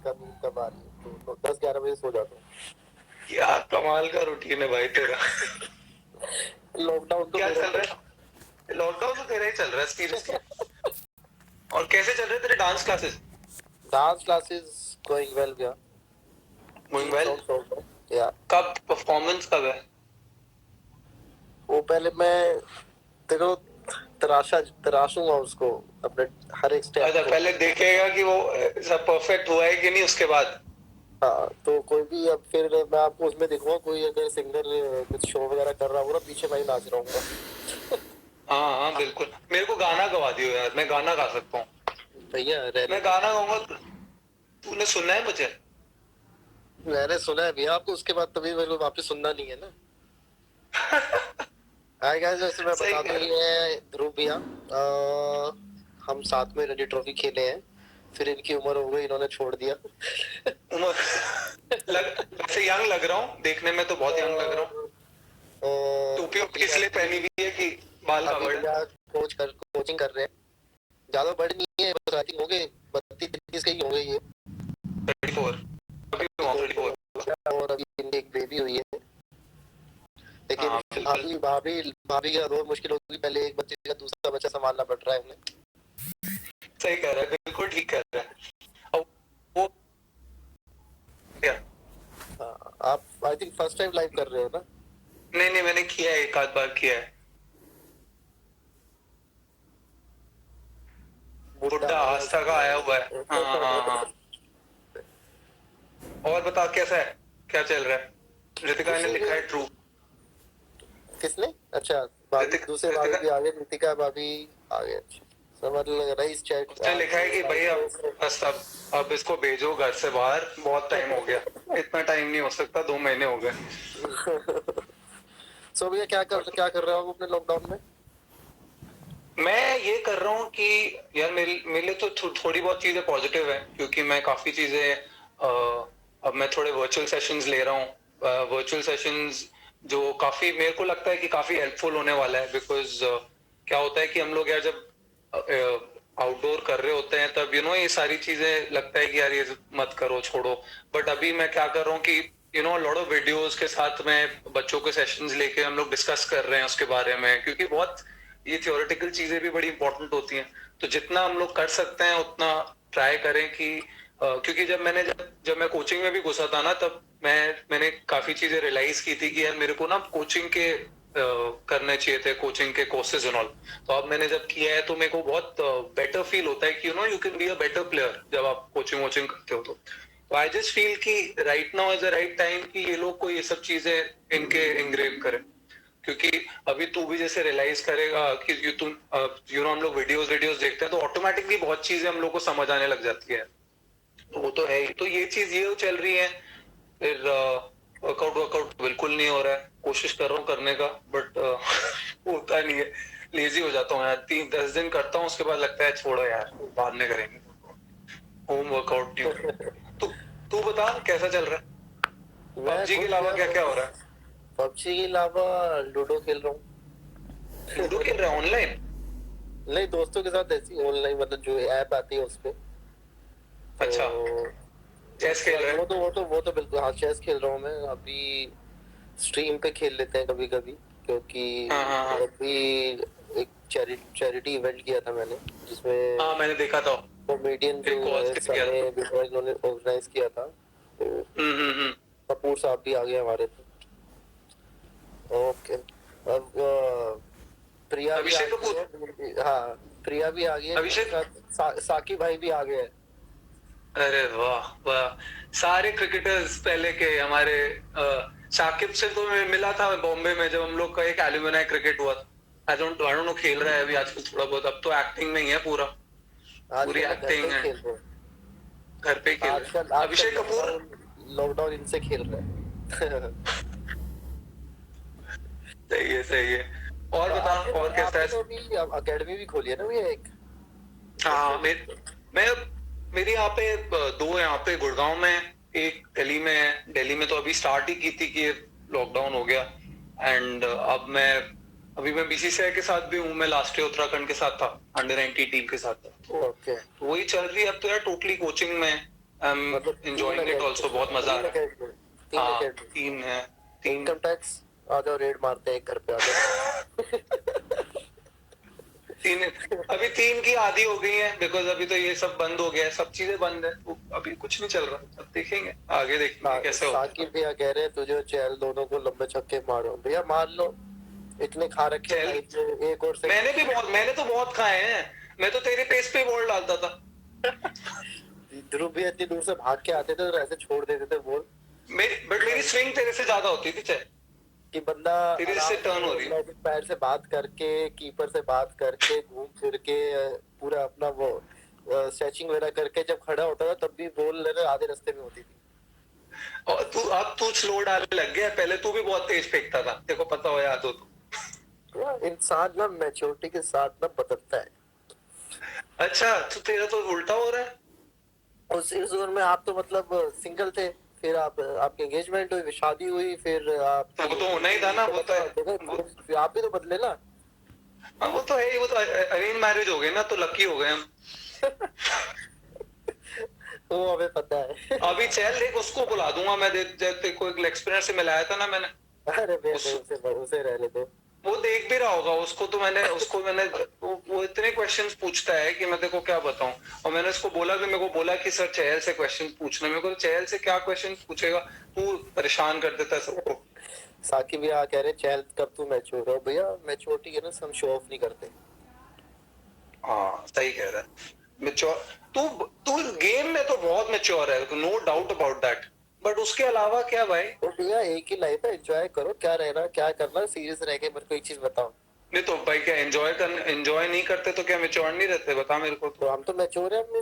कब कब आ रही है, तो 10-11 बजे सो जाता हूँ। क्या कमाल का रूटीन है भाई तेरा। लॉकडाउन तो क्या मेरा चल रहा है? लॉकडाउन तो तेरा ही चल रहा है सीरियसली। और कैसे चल रहे हैं तेरे dance classes? Dance classes going well गया। Going 3 well. सॉन्ग्स हो गए या। कब परफॉर्मेंस कब है? वो पहले मैं तेरे तराशूंगा उसको, अपने हर एक स्टेप अच्छा, को। पहले देखेगा कि वो सब परफेक्ट हुआ है कि नहीं, उसके बाद। हाँ, तो कोई भी अब फिर मैं आपको उसमें दिखूंगा, कोई अगर सिंगर कुछ शो वगैरह कर रहा होगा पीछे, मैं ही नाच रहा हूँ। हाँ हाँ बिल्कुल, मेरे को गाना गवा दियो यार, मैं गाना गा सकता हूँ। भैया रह मैं गाना गाऊंगा। तूने सुनना है मुझे? मैंने सुना है भैया आपको, उसके बाद तभी मेरे को वापस सुनना नहीं है ना। हाय गाइस, जैसे मैं सही बता दूं, कह रहा ये ध्रुव भैया, हम साथ में रणजी ट्रॉफी खेले हैं, फिर इनकी उम्र हो गई, इन्होंने छोड़ दिया। हूँ। वैसे यंग लग रहा हूँ, देखने में तो बहुत यंग लग रहा हूँ। टोपी ओपी इसलिए पहनी हुई है कि बाल अभी कवर्ड है। भैया कोचिंग कर रहे हैं। ज्यादा बड़े नहीं है, बस आई थिंक होंगे 32-33 के ही होंगे ये। 34। अभी हुआ 34। और अभी इनकी एक बेबी हुई है, लेकिन हाँ बिल्कुल। भाभी भाभी भाभी का बहुत मुश्किल होगी, पहले एक बच्चे का दूसरा बच्चा संभालना पड़ रहा है उन्हें। सही कह रहा है, बिल्कुल ठीक कह रहा है। अब वो क्या? आप I think first time live कर रहे हो ना? नहीं नहीं, मैंने किया है, एक आध बार किया है। बुड्ढा आस्था का आया हुआ है। हाँ हाँ हाँ। और बता कैसा है, क्या चल रहा है? रितिका ने लिखा है ट्रू। किसने? अच्छा, भाभी, दूसरे भाभी रितिका भी आ गए, रितिका भाभी आ गए। अच्छा, समझ लग रहा है इस चैट। उसने लिखा है कि भाई अब बस अब इसको भेजो घर से बाहर, बहुत टाइम हो गया। इतना टाइम नहीं हो सकता, 2 महीने हो गए। सो भैया क्या कर रहे हो आप अपने लॉकडाउन में? मैं ये कर रहा हूँ कि यार मेरे लिए तो थोड़ी बहुत चीजें पॉजिटिव है, क्योंकि मैं काफी चीजें अब मैं थोड़े वर्चुअल सेशंस ले रहा हूँ। वर्चुअल सेशंस जो काफी मेरे को लगता है कि काफी हेल्पफुल होने वाला है, बिकॉज क्या होता है कि हम लोग यार जब आउटडोर कर रहे होते हैं तब ये सारी चीजें लगता है कि यार ये मत करो, छोड़ो। बट अभी मैं क्या कर रहा हूँ कि लॉट ऑफ वीडियोस के साथ में बच्चों के सेशंस लेके हम लोग डिस्कस कर रहे हैं उसके बारे में, क्योंकि बहुत ये थियोरेटिकल चीजें भी बड़ी इंपॉर्टेंट होती हैं। तो जितना हम लोग कर सकते हैं उतना ट्राई करें कि क्योंकि जब मैं कोचिंग में भी घुसा था ना, तब मैंने काफी चीजें रियलाइज की थी कि यार मेरे को ना कोचिंग के करने चाहिए थे, कोचिंग के कोर्सेज एंड ऑल। तो अब मैंने जब किया है तो मेरे को बहुत बेटर फील होता है कि you can be a better player जब आप कोचिंग वोचिंग करते हो। तो आई जस्ट फील कि right now is the right time कि ये लोग को ये सब चीजें इनके इंग्रेव करें, क्योंकि अभी तू भी जैसे रियलाइज करेगा कि तुम हम लोग वीडियोस वीडियोस देखते हैं तो ऑटोमेटिकली बहुत चीजें हम लोग को समझ आने लग जाती है। तो वो तो है ही। तो ये चीज ये चल रही है। फिर वर्कआउट बिल्कुल नहीं हो रहा है, कोशिश कर रहा हूँ करने का, बट होता नहीं है। लेजी हो जाता हूँ यार, 3-10 दिन करता हूँ, उसके बाद लगता है छोड़ो यार, बाद में करेंगे। होम वर्कआउट नहीं हो रहा। तू तू बता कैसा चल रहा है? मैं पबजी के खुद अलावा भैया क्या क्या हो रहा है? पबजी के अलावा लूडो खेल रहा लूडो खेल रहा है हूँ। ऑनलाइन? नहीं, दोस्तों के साथ ऐसी ऑनलाइन, मतलब जो ऐप आती है उस पे। तो अच्छा, चेस खेल रहे हैं? वो तो बिल्कुल, हाँ, चेस खेल रहा हूँ मैं अभी। स्ट्रीम पे खेल लेते हैं कभी कभी, क्योंकि हाँ हाँ हाँ अभी एक चैरिटी इवेंट किया था मैंने, जिसमें हाँ, मैंने देखा था। कॉमेडियन जो एक कॉल है किया था। समय बिजनेस, इन्होंने ऑर्गेनाइज किया था। तो हम्म। कपूर साहब भी आ गए हमारे पे। ओके। अब प्रिया भी आ अभिषेक गई कपूर। है। हाँ, प्रिया भी आ गई है, अभिषेक। उसके साथ साकी भाई भी आ गए हैं। अरे वाह वाह, सारे क्रिकेटर्स पहले के हमारे। शाकिब से तो मैं मिला था बॉम्बे में, जब हम लोग का एक एल्यूमिनाई क्रिकेट हुआ था। आई डोंट नो खेल रहा है अभी आजकल थोड़ा बहुत, अब तो एक्टिंग में ही है पूरा। पूरी आजकल मैं घर पे एक्टिंग ही है। खेल रहा घर पे ही हूँ। खेल रहा आजकल है आजकल अभिषेक कपूर। लॉकडाउन इनसे खेल रहे हैं। सही है सही है। और बता, और कैसा आपने है? तो अभी अकेडमी भी खोली है ना भैया एक? हाँ मैं मेरी यहाँ पे दो यहाँ पे गुड़गांव में, एक दिल्ली में है। दिल्ली में तो अभी स्टार्ट ही की थी कि लॉकडाउन हो गया। एंड अब अभी मैं बीसीसीआई के साथ भी हूँ। मैं लास्ट ईयर उत्तराखंड के साथ था, अंडर 19 टीम के साथ था। तो ओके। वही चल रही है अब तो यार, टोटली कोचिंग में। आई एम मतलब एंजॉयिंग इट आल्सो, बहुत मजा आ रहा है। तीन हाँ अकेडमी 3 है, 3। इनकम टैक्स आ जाओ, रेड मारते हैं एक घर पे आ जाओ। 3 अभी 3 की आधी हो गई है, बिकॉज अभी तो ये सब बंद हो गया है, सब चीजें बंद है, तो अभी कुछ नहीं चल रहा। अब देखेंगे आगे, देखेंगे कैसे होता है। साकिब भैया कह रहे हैं तुझे और चहल दोनों को लंबे छक्के मारो, भैया मार लो, इतने खा रखे हैं चल, लाइफ में, एक और से। मैंने तो बहुत खाए हैं, मैं तो तेरे पेस पे बॉल डालता था। ध्रुव भी इतनी दूर से भाग के आते थे और ऐसे छोड़ देते थे बॉल, बट मेरी स्विंग तेरे से ज्यादा होती थी चल, कि बंदा तेरे आराम से टर्न हो से रही है। मैजिक पैर से बात करके, कीपर से बात करके, घूम फिर के पूरा अपना वो स्ट्रेचिंग वगैरह करके जब खड़ा होता था तब भी बॉल लेने आधे रास्ते में होती थी। और अब तू स्लो डालने लग गया, पहले तू भी बहुत तेज फेंकता था, तेरे को पता हो याद हो तो। तो इंसान ना मैच्योरिटी के साथ ना बदलता है। अच्छा, तो तेरा तो उल्टा हो रहा है। उस उम्र में आप तो मतलब सिंगल थे, फिर आप आपकी एंगेजमेंट हुई, फिर शादी हुई, फिर तो आपकी वो तो होना ही था ना, वो तो है। फिर आप भी तो बदले ना। हाँ, वो तो है ही, वो तो अरेंज मैरिज हो गए ना, तो लकी हो गए हम। वो हमें पता है। अभी चल देख, उसको बुला दूंगा मैं, तेरे को एक लेक्सपिनर से मिलाया था ना मैंने। अरे उस भैया उसे रहने दो। वो देख भी रहा होगा उसको, तो मैंने वो इतने क्वेश्चंस पूछता है कि मैं तेरे को क्या बताऊं। और मैंने उसको बोला भी, मेरे को बोला कि सर चहल से क्वेश्चन पूछना। मेरे को चहल से क्या क्वेश्चन पूछेगा, तू परेशान कर देता है सबको। साकिब भैया कह रहे चहल कब तू मैच्योर हो, भैया मैच्योरिटी है ना, हम शो ऑफ नहीं करते। हाँ सही कह रहा है, मेच्योर। तू तू गेम में तो बहुत मेच्योर है, no doubt about that, but उसके अलावा क्या भाई। तो भैया एक ही लाइफ है, एंजॉय करो, क्या रहना क्या करना, सीरियस रह के मेरे को एक चीज बताओ। नहीं तो भाई, क्या एंजॉय नहीं करते तो क्या मेच्योर नहीं रहते, बता मेरे को तो तो। हम तो मैच्योर है, हम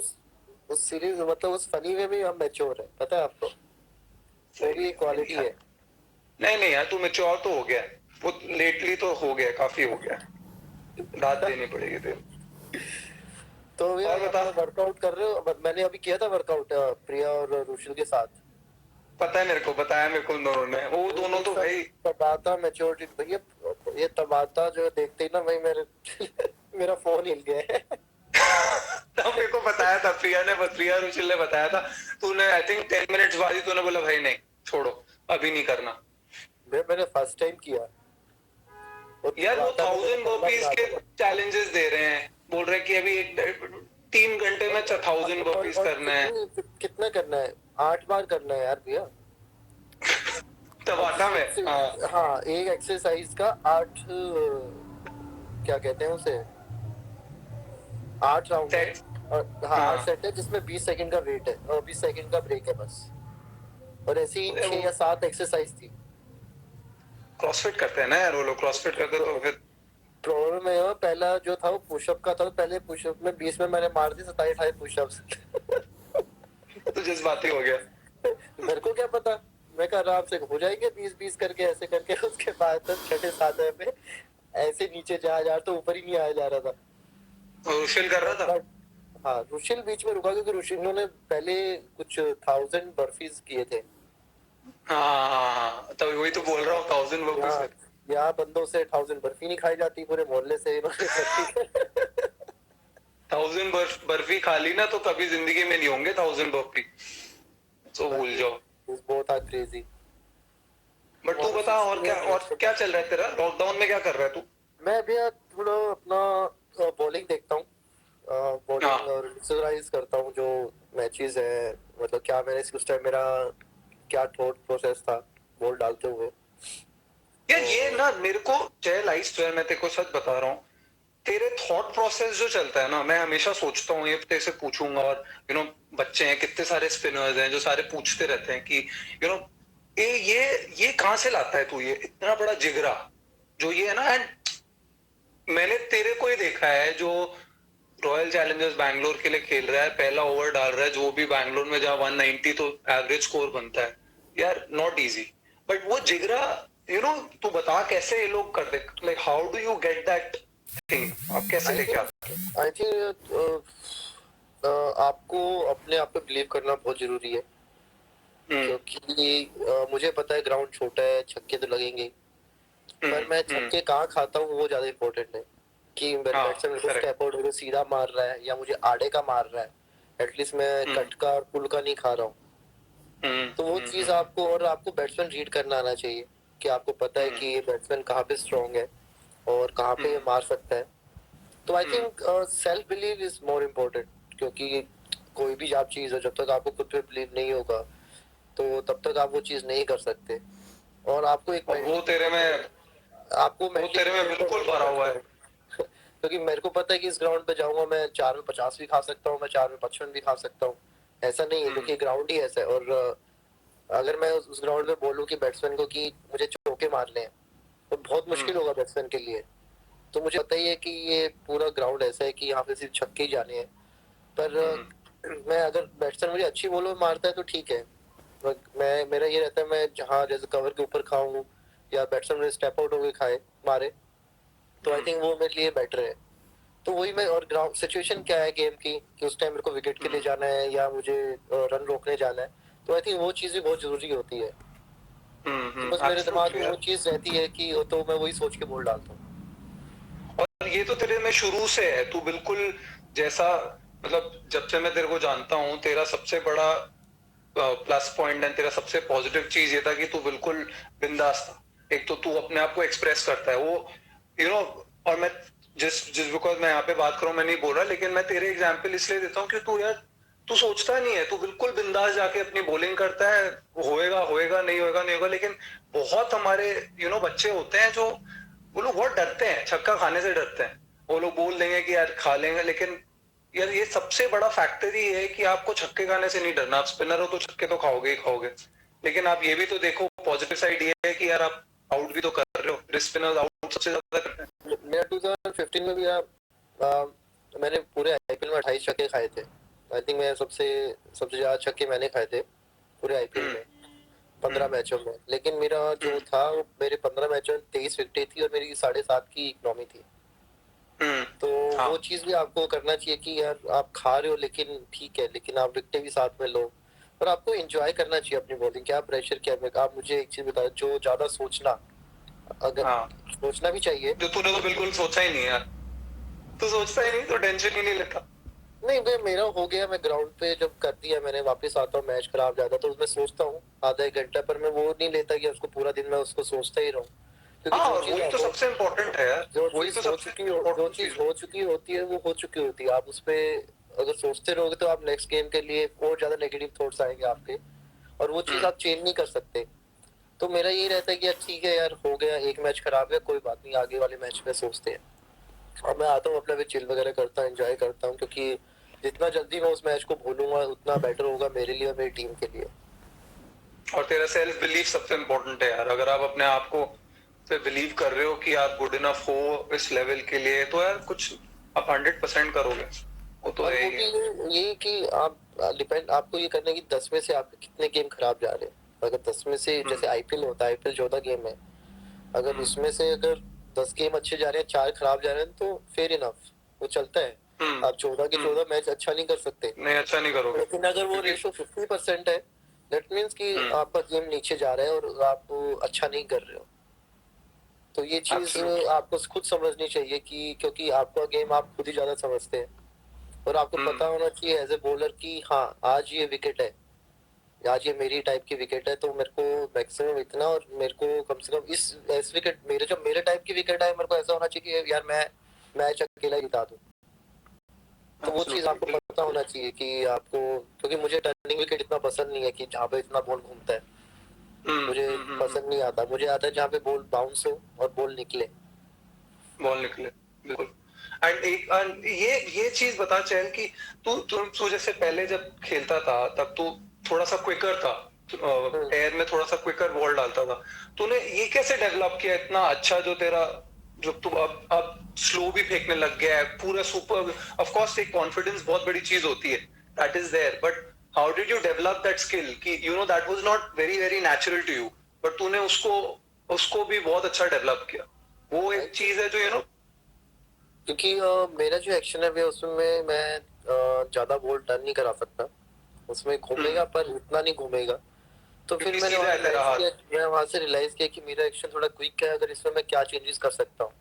उस सीरीज मतलब उस फनी में भी हम मैच्योर है, पता है आपको, वो सही भी एक है, नहीं क्वालिटी यार, है। नहीं नहीं यार, तू मेच्योर तो हो गया, वो लेटली तो हो गया, काफी हो गया, दाद देनी पड़ेगी तेरे। तो भैया और बता। अपना वर्कआउट कर रहे हो, मैंने अभी किया था वर्कआउट प्रिया और रुशिल के साथ। पता है मेरे को, बताया मेरे को उन दोनों ने, वो दोनों तो भाई। तबाता मैच्योरिटी भैया, ये तबाता जो देखते ही ना भाई मेरे मेरा फोन हिल गया है। तब मेरे को बताया था, प्रिया रुचिल ने बताया था। तूने आई थिंक 10 मिनट्स बाद ही तूने बोला भाई नहीं, छोड़ो, अभी नहीं करना। मैंने फर्स्ट टाइम किया। और यार वो तबाता ने मेरे 1000 पल्ला बर्पीज बना के दिया। चैलेंजेस दे रहे हैं, बोल रहे हैं कि अभी 3 घंटे में 1000 बर्पीज और करना है। कितना करना है, 8 बार करना है यार भैया। तबाता में, हाँ। हाँ, एक एक्सरसाइज का 8 क्या कहते हैं उसे, 8 राउंड है। सेट। और हाँ, 8 सेट हाँ, है जिसमें 20 सेकंड का वेट है और 20 सेकंड का ब्रेक है बस। और ऐसी ही वो 6 या 7 एक्सरसाइज थी। क्रॉसफिट करते हैं ना यार, वो लोग क्रॉसफिट करते तो फिर। प्रॉब्लम है, पहला जो था वो पुशअप का था, पहले पुशअप में 20 में मैंने मार दी 27-28 पुशअप्स। तो जज्बाती हो गया। मेरे को क्या पता, मैं कहा आराम से हो जाएंगे 20-20 करके, ऐसे करके उसके बाद तो छठे सातवें पे ऐसे नीचे जा तो ऊपर ही नहीं आया जा रहा था। और रुशिल कर रहा था। हाँ, रुशिल बीच में रुका क्योंकि रुशिल ने पहले कुछ 1000 बर्फीज किए थे। हाँ, तो वही तो बोल रहा हूँ, 1000 बर्पीज। यहाँ यहाँ बंदों से 1000 बर्फी नहीं खाई जाती, पूरे मोहल्ले से इन्होंने बर्फी। 1000 बर्फी खा ली ना, तो कभी जिंदगी में नहीं होंगे 1000 बर्फी, तो भूल जाओ। बहुत आ क्रेजी। बट तू बता, और क्या चल रहा है तेरा, लॉकडाउन में क्या कर रहा है तू। मैं भी यार थोड़ा अपना बॉलिंग देखता हूँ, बॉलिंग हाँ और विजुअलाइज करता हूँ जो मैचेस है, मतलब क्या मैंने उस टाइम मेरा क्या थॉट प्रोसेस था बॉल डालते हुए। यार, ये ना मेरे को चल आइस, मैं तेरे को सच बता रहा हूँ, तेरे थॉट प्रोसेस जो चलता है ना, मैं हमेशा सोचता हूँ, ये तेरे से पूछूंगा। और बच्चे हैं कितने सारे स्पिनर्स हैं जो सारे पूछते रहते हैं कि नो ये कहाँ से लाता है तू, ये इतना बड़ा जिगरा जो ये है ना। एंड मैंने तेरे को ही देखा है, जो रॉयल चैलेंजर्स बैंगलोर के लिए खेल रहा है, पहला ओवर डाल रहा है, जो भी बैंगलोर में जहाँ 190 तो एवरेज स्कोर बनता है यार, नॉट इजी। बट वो जिगरा, तू बता कैसे ये लोग कर दे, like how do you get that thing, आप कैसे आई लेके आते थिंक आपको अपने आप पे बिलीव करना बहुत जरूरी है, हैं? क्योंकि मुझे पता है ग्राउंड छोटा है, छक्के तो लगेंगे ही, पर मैं हम्म। छक्के कहाँ खाता हूँ वो ज्यादा इंपॉर्टेंट है, कि मेरे हाँ बैट्समैन मेरे को करेक्ट। स्टेप आउट होकर सीधा मार रहा है या मुझे आड़े का मार रहा है। एटलीस्ट मैं हम्म, कट का और पुल का नहीं खा रहा हूँ। तो वो चीज आपको, और आपको बैट्समैन रीड करना आना चाहिए कि आपको पता है कि ये बैट्समैन कहाँ पे स्ट्रांग है और कहाँ पे ये मार सकता है। तो I think self believe is more important, क्योंकि कोई भी आप चीज है, जब तक आपको खुद पे बिलीव नहीं होगा तो तब तक आप वो चीज नहीं कर सकते। और आपको एक और वो मेंटली, तेरे में आपको वो तेरे में बिल्कुल भरा हुआ है। क्योंकि मेरे को पता है कि इस ग्राउंड पे जाऊंगा मैं 4 में 50 भी खा सकता हूँ, मैं 4 में 55 भी खा सकता हूँ। ऐसा नहीं है, हम्म, क्योंकि ग्राउंड ही ऐसा है। और अगर मैं उस ग्राउंड में बोलूँ कि बैट्समैन को कि मुझे चौके मारने हैं, तो बहुत हम्म, मुश्किल होगा बैट्समैन के लिए। तो मुझे पता ही है कि ये पूरा ग्राउंड ऐसा है कि यहाँ पे सिर्फ छक्के ही जाने हैं। पर हम्म, मैं, अगर बैट्समैन मुझे अच्छी बॉल में मारता है तो ठीक है। मैं, मेरा ये रहता है, मैं जहाँ जैसे कवर के ऊपर खाऊं या बैट्समैन मेरे स्टेप आउट होके खाए मारे, तो आई हम्म, थिंक वो मेरे लिए बेटर है। तो वही मैं, और ग्राउंड सिचुएशन क्या है गेम की कि उस टाइम मेरे को विकेट के लिए जाना है या मुझे रन रोकने जाना है, तो आई थिंक वो चीज़ भी बहुत जरूरी होती है। तो बस मेरे दिमाग एब्सोल्युटली में वो यार। चीज़ रहती है कि, तो मैं वही सोच के बॉल डालता हूँ। और ये तो तेरे में शुरू से है, तू बिल्कुल जैसा, मतलब जब से मैं तेरे को जानता हूँ, तेरा सबसे बड़ा प्लस पॉइंट है, तेरा सबसे पॉजिटिव चीज ये था कि तू बिल्कुल बिंदास था। एक तो तू अपने आप को एक्सप्रेस करता है, वो और मैं जिस जिस बिकॉज मैं यहाँ पे बात करूँ, मैं नहीं बोल रहा, लेकिन मैं तेरे एग्जाम्पल इसलिए देता हूँ कि तू यार, तू सोचता नहीं है, तू बिल्कुल बिंदास जाके अपनी बॉलिंग करता है। होएगा होएगा, नहीं होएगा नहीं होगा। लेकिन बहुत हमारे बच्चे होते हैं जो, वो लोग बहुत डरते हैं, छक्का खाने से डरते हैं। वो लोग बोल देंगे कि यार खा लेंगे, लेकिन यार ये सबसे बड़ा फैक्टर ही है कि आपको छक्के खाने से नहीं डरना। आप स्पिनर हो तो छक्के तो खाओगे ही खाओगे। लेकिन आप ये भी तो देखो, पॉजिटिव साइड ये है कि यार आप आउट भी तो कर रहे हो। रिस्ट स्पिनर आउट सबसे ज्यादा करते हैं। मेरा 2015 में भी आ, मैंने पूरे आईपीएल में 28 छक्के खाए थे। आई थिंक मैं सबसे सबसे ज्यादा छक्के मैंने खाए थे पूरे आईपीएल हम्म, में, 15 मैचों में। लेकिन मेरा जो था, मेरे 15 मैचों में 23 विकेटें थी और मेरी 7.5 की इकोनॉमी थी। हम्म, तो हाँ, वो चीज भी आपको करना चाहिए कि यार आप खा रहे हो, लेकिन ठीक है, लेकिन आप विकेटें भी साथ में लो। और आपको एंजॉय करना चाहिए अपनी बॉलिंग, क्या प्रेशर, क्या आप मुझे एक चीज बताओ, जो ज्यादा सोचना, अगर हाँ, सोचना भी चाहिए। जो तूने तो बिल्कुल सोचा ही नहीं यार। तू सोचता ही नहीं तो टेंशन ही नहीं लेता। नहीं भाई, मेरा हो गया, मैं ग्राउंड पे जब कर दिया मैंने, वापस आता हूँ, मैच खराब जाता तो उसमें सोचता हूँ आधा एक घंटा, पर मैं वो नहीं लेता कि उसको पूरा दिन मैं उसको सोचता ही रहूँ। क्योंकि हाँ, जो और चीज वही तो हो, सबसे इम्पोर्टेंट है यार। जो वही चीज तो हो सबसे चुकी हो, जो इम्पोर्टेंट चीज चीज है। हो चुकी होती है वो हो चुकी होती है। आप उस पे अगर सोचते रहोगे तो आप नेक्स्ट गेम के लिए और ज्यादा नेगेटिव थॉट्स आएंगे आपके, और वो चीज हम्म, आप चेंज नहीं कर सकते। तो मेरा यही रहता है कि यार ठीक है यार, हो गया, एक मैच खराब है, कोई बात नहीं, आगे वाले मैच में सोचते हैं। और मैं आता हूँ अपना भी चिल वगैरह करता हूँ, एंजॉय करता हूँ, क्योंकि जितना जल्दी मैं उस मैच को भूलूंगा उतना बेटर होगा मेरे लिए और मेरी टीम के लिए। और तेरा सेल्फ बिलीफ सबसे इम्पोर्टेंट है यार। अगर आप अपने आप को से बिलीव कर रहे हो कि आप गुड इनफ हो इस लेवल के लिए, तो यार कुछ आप 100% करोगे। वो तो और है वो ही भी है। ये कि आप डिपेंड, आपको ये करना है कि 10 में से आपके कितने गेम खराब जा रहे हैं। अगर 10 में से, हम्म, जैसे आईपीएल होता है, आईपीएल 14 गेम है, अगर हम्म, उसमें से अगर 10 गेम अच्छे जा रहे हैं, 4 खराब जा रहे हैं, तो फेयर इनफ, वो चलता है। हम्म, आप 14 के 14 मैच अच्छा नहीं कर सकते, नहीं, अच्छा नहीं करोगे लेकिन अगर वो क्योंकि रेशो 50% है, दैट मीन्स कि आपका गेम नीचे जा रहा है और आप अच्छा नहीं कर रहे हो। तो ये चीज एब्सोल्युटली। आपको खुद समझनी चाहिए कि, क्योंकि आपका गेम आप खुद ही ज्यादा समझते हैं। और आपको हम्म, पता होना चाहिए एज ए बॉलर कि हाँ, आज ये विकेट है, आज ये मेरी टाइप की विकेट है, तो मेरे को मैक्सिमम इतना, और मेरे को कम से कम इस विकेट, मेरे जब मेरे टाइप की विकेट है, मेरे को ऐसा होना चाहिए कि यार मैं मैच अकेला ही जिता दूं। तो वो चीज एब्सोल्युटली, आपको पता बिल्कुल। होना चाहिए कि आपको, क्योंकि मुझे टर्निंग विकेट इतना पसंद नहीं है कि जहाँ पे इतना बॉल घूमता है, हम्म, मुझे हम्म, पसंद नहीं आता। मुझे आता है जहाँ पे बॉल बाउंस हो और बॉल निकले। बॉल निकले, बिल्कुल। एंड ये चीज बता चैन कि तू जैसे पहले जब खेलता था तब तू थोड़ा सा क्विकर था, हम्म। एयर में थोड़ा सा क्विकर बॉल डालता था। तूने ये कैसे डेवलप किया इतना अच्छा, जो तेरा, जो तू अब स्लो भी फेंकने लग गया है पूरा सुपर। ऑफ कोर्स एक कॉन्फिडेंस बहुत बड़ी चीज होती है, that is there, but how did you develop that skill कि that was not very very natural to you, but तूने उसको उसको भी बहुत अच्छा डेवलप किया। वो आई एक थिंक चीज है जो क्योंकि मेरा जो एक्शन है वो, उसमें मैं ज्यादा बॉल टर्न नहीं करा सकता, उसमें घूमेगा पर उतना नहीं घूमेगा। तो फिर क्योंकि मैंने सीधा वहां है तेरा रियलाइज किया, हाथ। मैं वहां से रियलाइज किया कि मेरा एक्शन थोड़ा क्विक है, अगर इसमें मैं क्या चेंजेस कर सकता हूँ।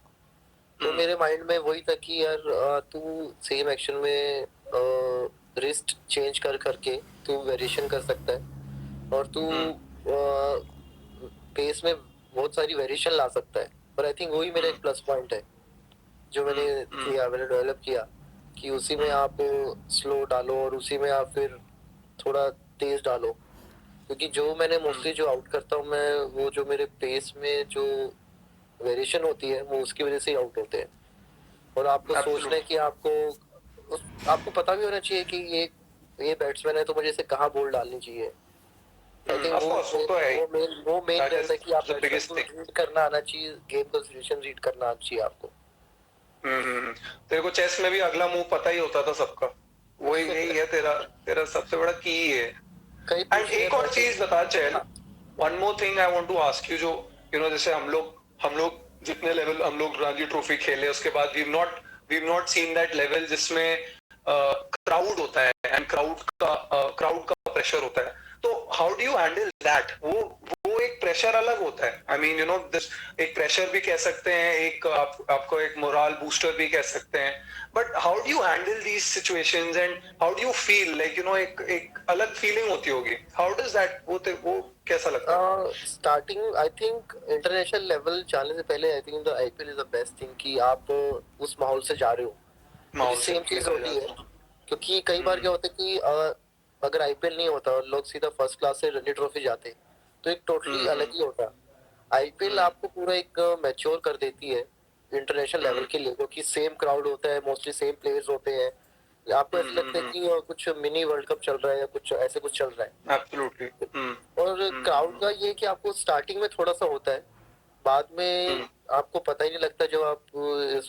तो हम्म, मेरे माइंड में वही था कि यार तू सेम एक्शन में रिस्ट चेंज करके तू वेरिएशन कर सकता है और तू पेस में बहुत सारी वेरिएशन ला सकता है। पर आई थिंक वही मेरा एक प्लस पॉइंट है जो मैंने डेवलप किया कि उसी में आप स्लो डालो और उसी में आप फिर थोड़ा तेज डालो, क्योंकि जो मैंने मोस्टली जो आउट करता हूँ मैं, वो जो मेरे पेस में जो वेरिएशन होती है वो उसकी वजह से ही आउट होते हैं। और आपको सोचना है कि आपको पता भी होना चाहिए कि ये बैट्समैन है तो मुझे इसे कहाँ बॉल डालनी चाहिए। आई थिंक वो मेन रहता है कि आप बैट्समैन को रीड करना आना चाहिए, गेम का सिचुएशन रीड करना आना चाहिए आपको। तेरे को चेस में भी अगला मूव पता ही होता था सबका, वही यही है तेरा सबसे बड़ा की है। एंड एक और चीज बता चल, one more thing I want to ask you, जो जैसे हम लोग जितने लेवल हम लोग रणजी ट्रॉफी खेले उसके बाद we not seen that level जिसमें क्राउड होता है एंड क्राउड का प्रेशर होता है। तो how do you handle that? वो एक प्रेशर अलग होता है। आई मीन दिस एक प्रेशर भी कह सकते हैं, एक आपको एक मोरल बूस्टर भी कह सकते हैं, but how do you handle these situations and how do you feel like एक अलग फीलिंग होती होगी, हाउ डज दैट, वो कैसा लगता है? Starting I think international level जाने से पहले I think the IPL is the best thing कि आप उस माहौल से जा रहे हो, सेम चीज होती है। क्योंकि कई बार क्या होता है कि अगर आईपीएल नहीं होता और लोग सीधा फर्स्ट क्लास से रणजी ट्रॉफी जाते तो एक टोटली अलग ही होता। आईपीएल आपको पूरा एक मैच्योर कर देती है इंटरनेशनल लेवल के लिए, क्योंकि सेम क्राउड होता है, मोस्टली सेम प्लेयर्स होते हैं। आपको ऐसा लगता है कि कुछ मिनी वर्ल्ड कप चल रहा है या कुछ ऐसे कुछ चल रहा है। एब्सोल्युटली। और क्राउड का ये कि आपको स्टार्टिंग में थोड़ा सा होता है, बाद में आपको पता ही नहीं लगता। जब आप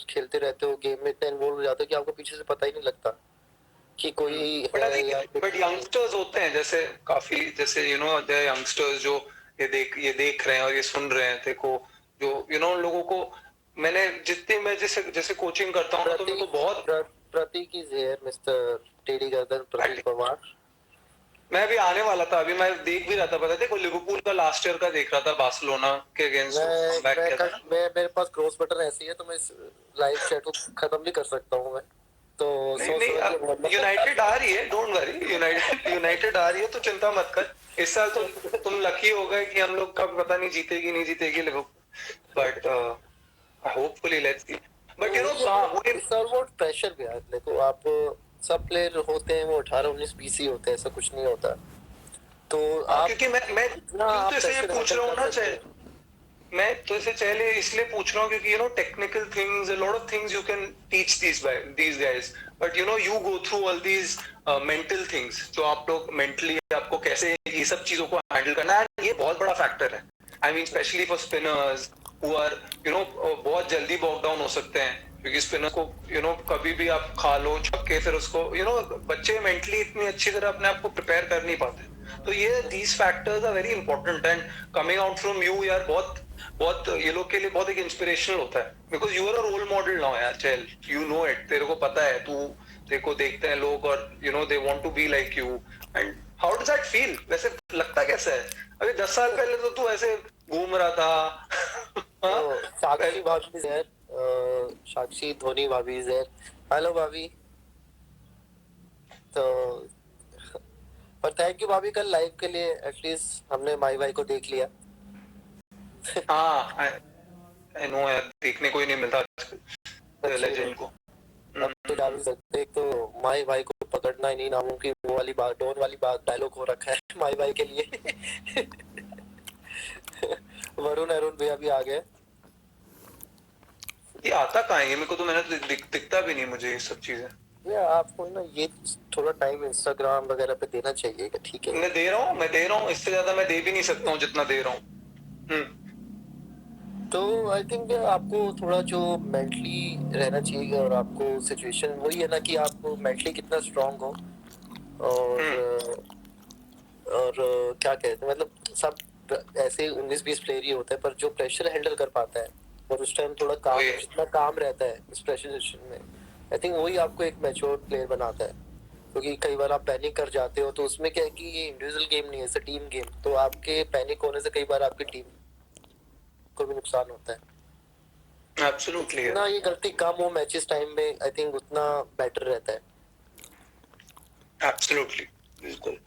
खेलते रहते हो गेम में इतना इन्वॉल्व हो जाते हो कि आपको पीछे से पता ही नहीं लगता कि कोई है या बट यंगस्टर्स होते हैं जैसे काफी, जैसे दे यंगस्टर्स जो ये देख रहे हैं और ये सुन रहे हैं, देखो जो लोगों को मैंने जितनी मैं जैसे कोचिंग करता हूँ तो मेरे को बहुत प्रतीक इज हियर, मिस्टर टेडी गर्दन, प्रतीक पवार। मैं भी आने वाला था, अभी मैं देख भी रहा था, पता है लिवरपूल का लास्ट ईयर का देख रहा था बार्सिलोना के अगेंस्ट बैक किया था। मैं मेरे पास क्रॉस बटन ऐसी है तो मैं लाइव चैट को खत्म भी कर सकता हूँ मैं तो। नहीं यूनाइटेड आ रही है, डोंट वरी, यूनाइटेड आ रही है तो चिंता मत कर। इस साल तो तुम लकी हो गए कि हम लोग का पता नहीं जीतेगी नहीं जीतेगी Liverpool, but hopefully let's see. But इस साल वो प्रेशर भी है, देखो आप सब प्लेयर होते हैं वो 18 19 20 ही होते हैं, ऐसा कुछ नहीं होता। तो आप क्योंकि मैं तो इसे पूछ रहा हूँ ना, मैं तो इसे चले इसलिए पूछ रहा हूँ क्योंकि technical things, a lot of things you can teach these guys, but you go through all these mental things, जो आप लोग मेंटली आपको कैसे ये सब चीजों को हैंडल करना है, ये बहुत बड़ा फैक्टर है। I mean specially for spinners who are बहुत जल्दी बॉक डाउन हो सकते हैं, क्योंकि स्पिनर को कभी भी आप खा लो छक्के, फिर उसको बच्चे मेंटली इतनी अच्छी तरह अपने आप को प्रिपेयर कर नहीं पाते। तो ये these factors are very important and coming out from you यार बहुत ये लोग के लिए बहुत एक इंस्पिरेशनल होता है, because you are a role model now यार। चल यू नो इट, तेरे को पता है, तू देखो देखते हैं लोग और they want to be like you, and how does that feel? वैसे लगता कैसा है? अभी 10 साल पहले तो तू ऐसे घूम रहा था। साक्षी भाभी है, साक्षी धोनी भाभी है। हेलो भाभी। तो पर थैंक यू भाभी, कल लाइव के लिए एटलीस्ट हमने माई भाई को देख लिया। हाँ आई नो यार, देखने को ही नहीं मिलता आजकल लेजेंड को। अब तो डाल सकते, एक तो माई भाई को पकड़ना ही नहीं नामुमकिन, वो वाली बात, डॉन वाली बात डायलॉग हो रखा है माई भाई के लिए। वरुण अरुण भैया भी आ गए। ये आता कहाँ है? मेरे को तो मैंने दिखता भी नहीं मुझे ये सब चीजें। आपको ना ये थोड़ा टाइम इंस्टाग्राम वगैरह पे देना चाहिए। ठीक है, मैं दे रहा हूँ, इससे ज्यादा मैं दे भी नहीं सकता हूँ जितना दे रहा हूँ। तो आई थिंक आपको थोड़ा जो मेंटली रहना चाहिए, और आपको सिचुएशन वही है ना कि आप मेंटली कितना स्ट्रांग हो, और क्या कहते हैं, मतलब सब ऐसे 19-20 प्लेयर ही होते हैं, पर जो प्रेशर हैंडल कर पाता है और उस टाइम थोड़ा काम, जितना काम रहता है इस प्रेशर सिचुएशन में, आई थिंक वही आपको एक मैच्योर प्लेयर बनाता है। क्योंकि कई बार आप पैनिक कर जाते हो, तो उसमें क्या है कि ये इंडिविजुअल गेम नहीं है, इट्स अ टीम गेम। तो आपके पैनिक होने से कई बार आपकी टीम को भी नुकसान होता है। एब्सोल्युटली ना ये गलती कम हो मैचेस टाइम में, आई थिंक उतना बेटर रहता है। एब्सोल्युटली, बिल्कुल।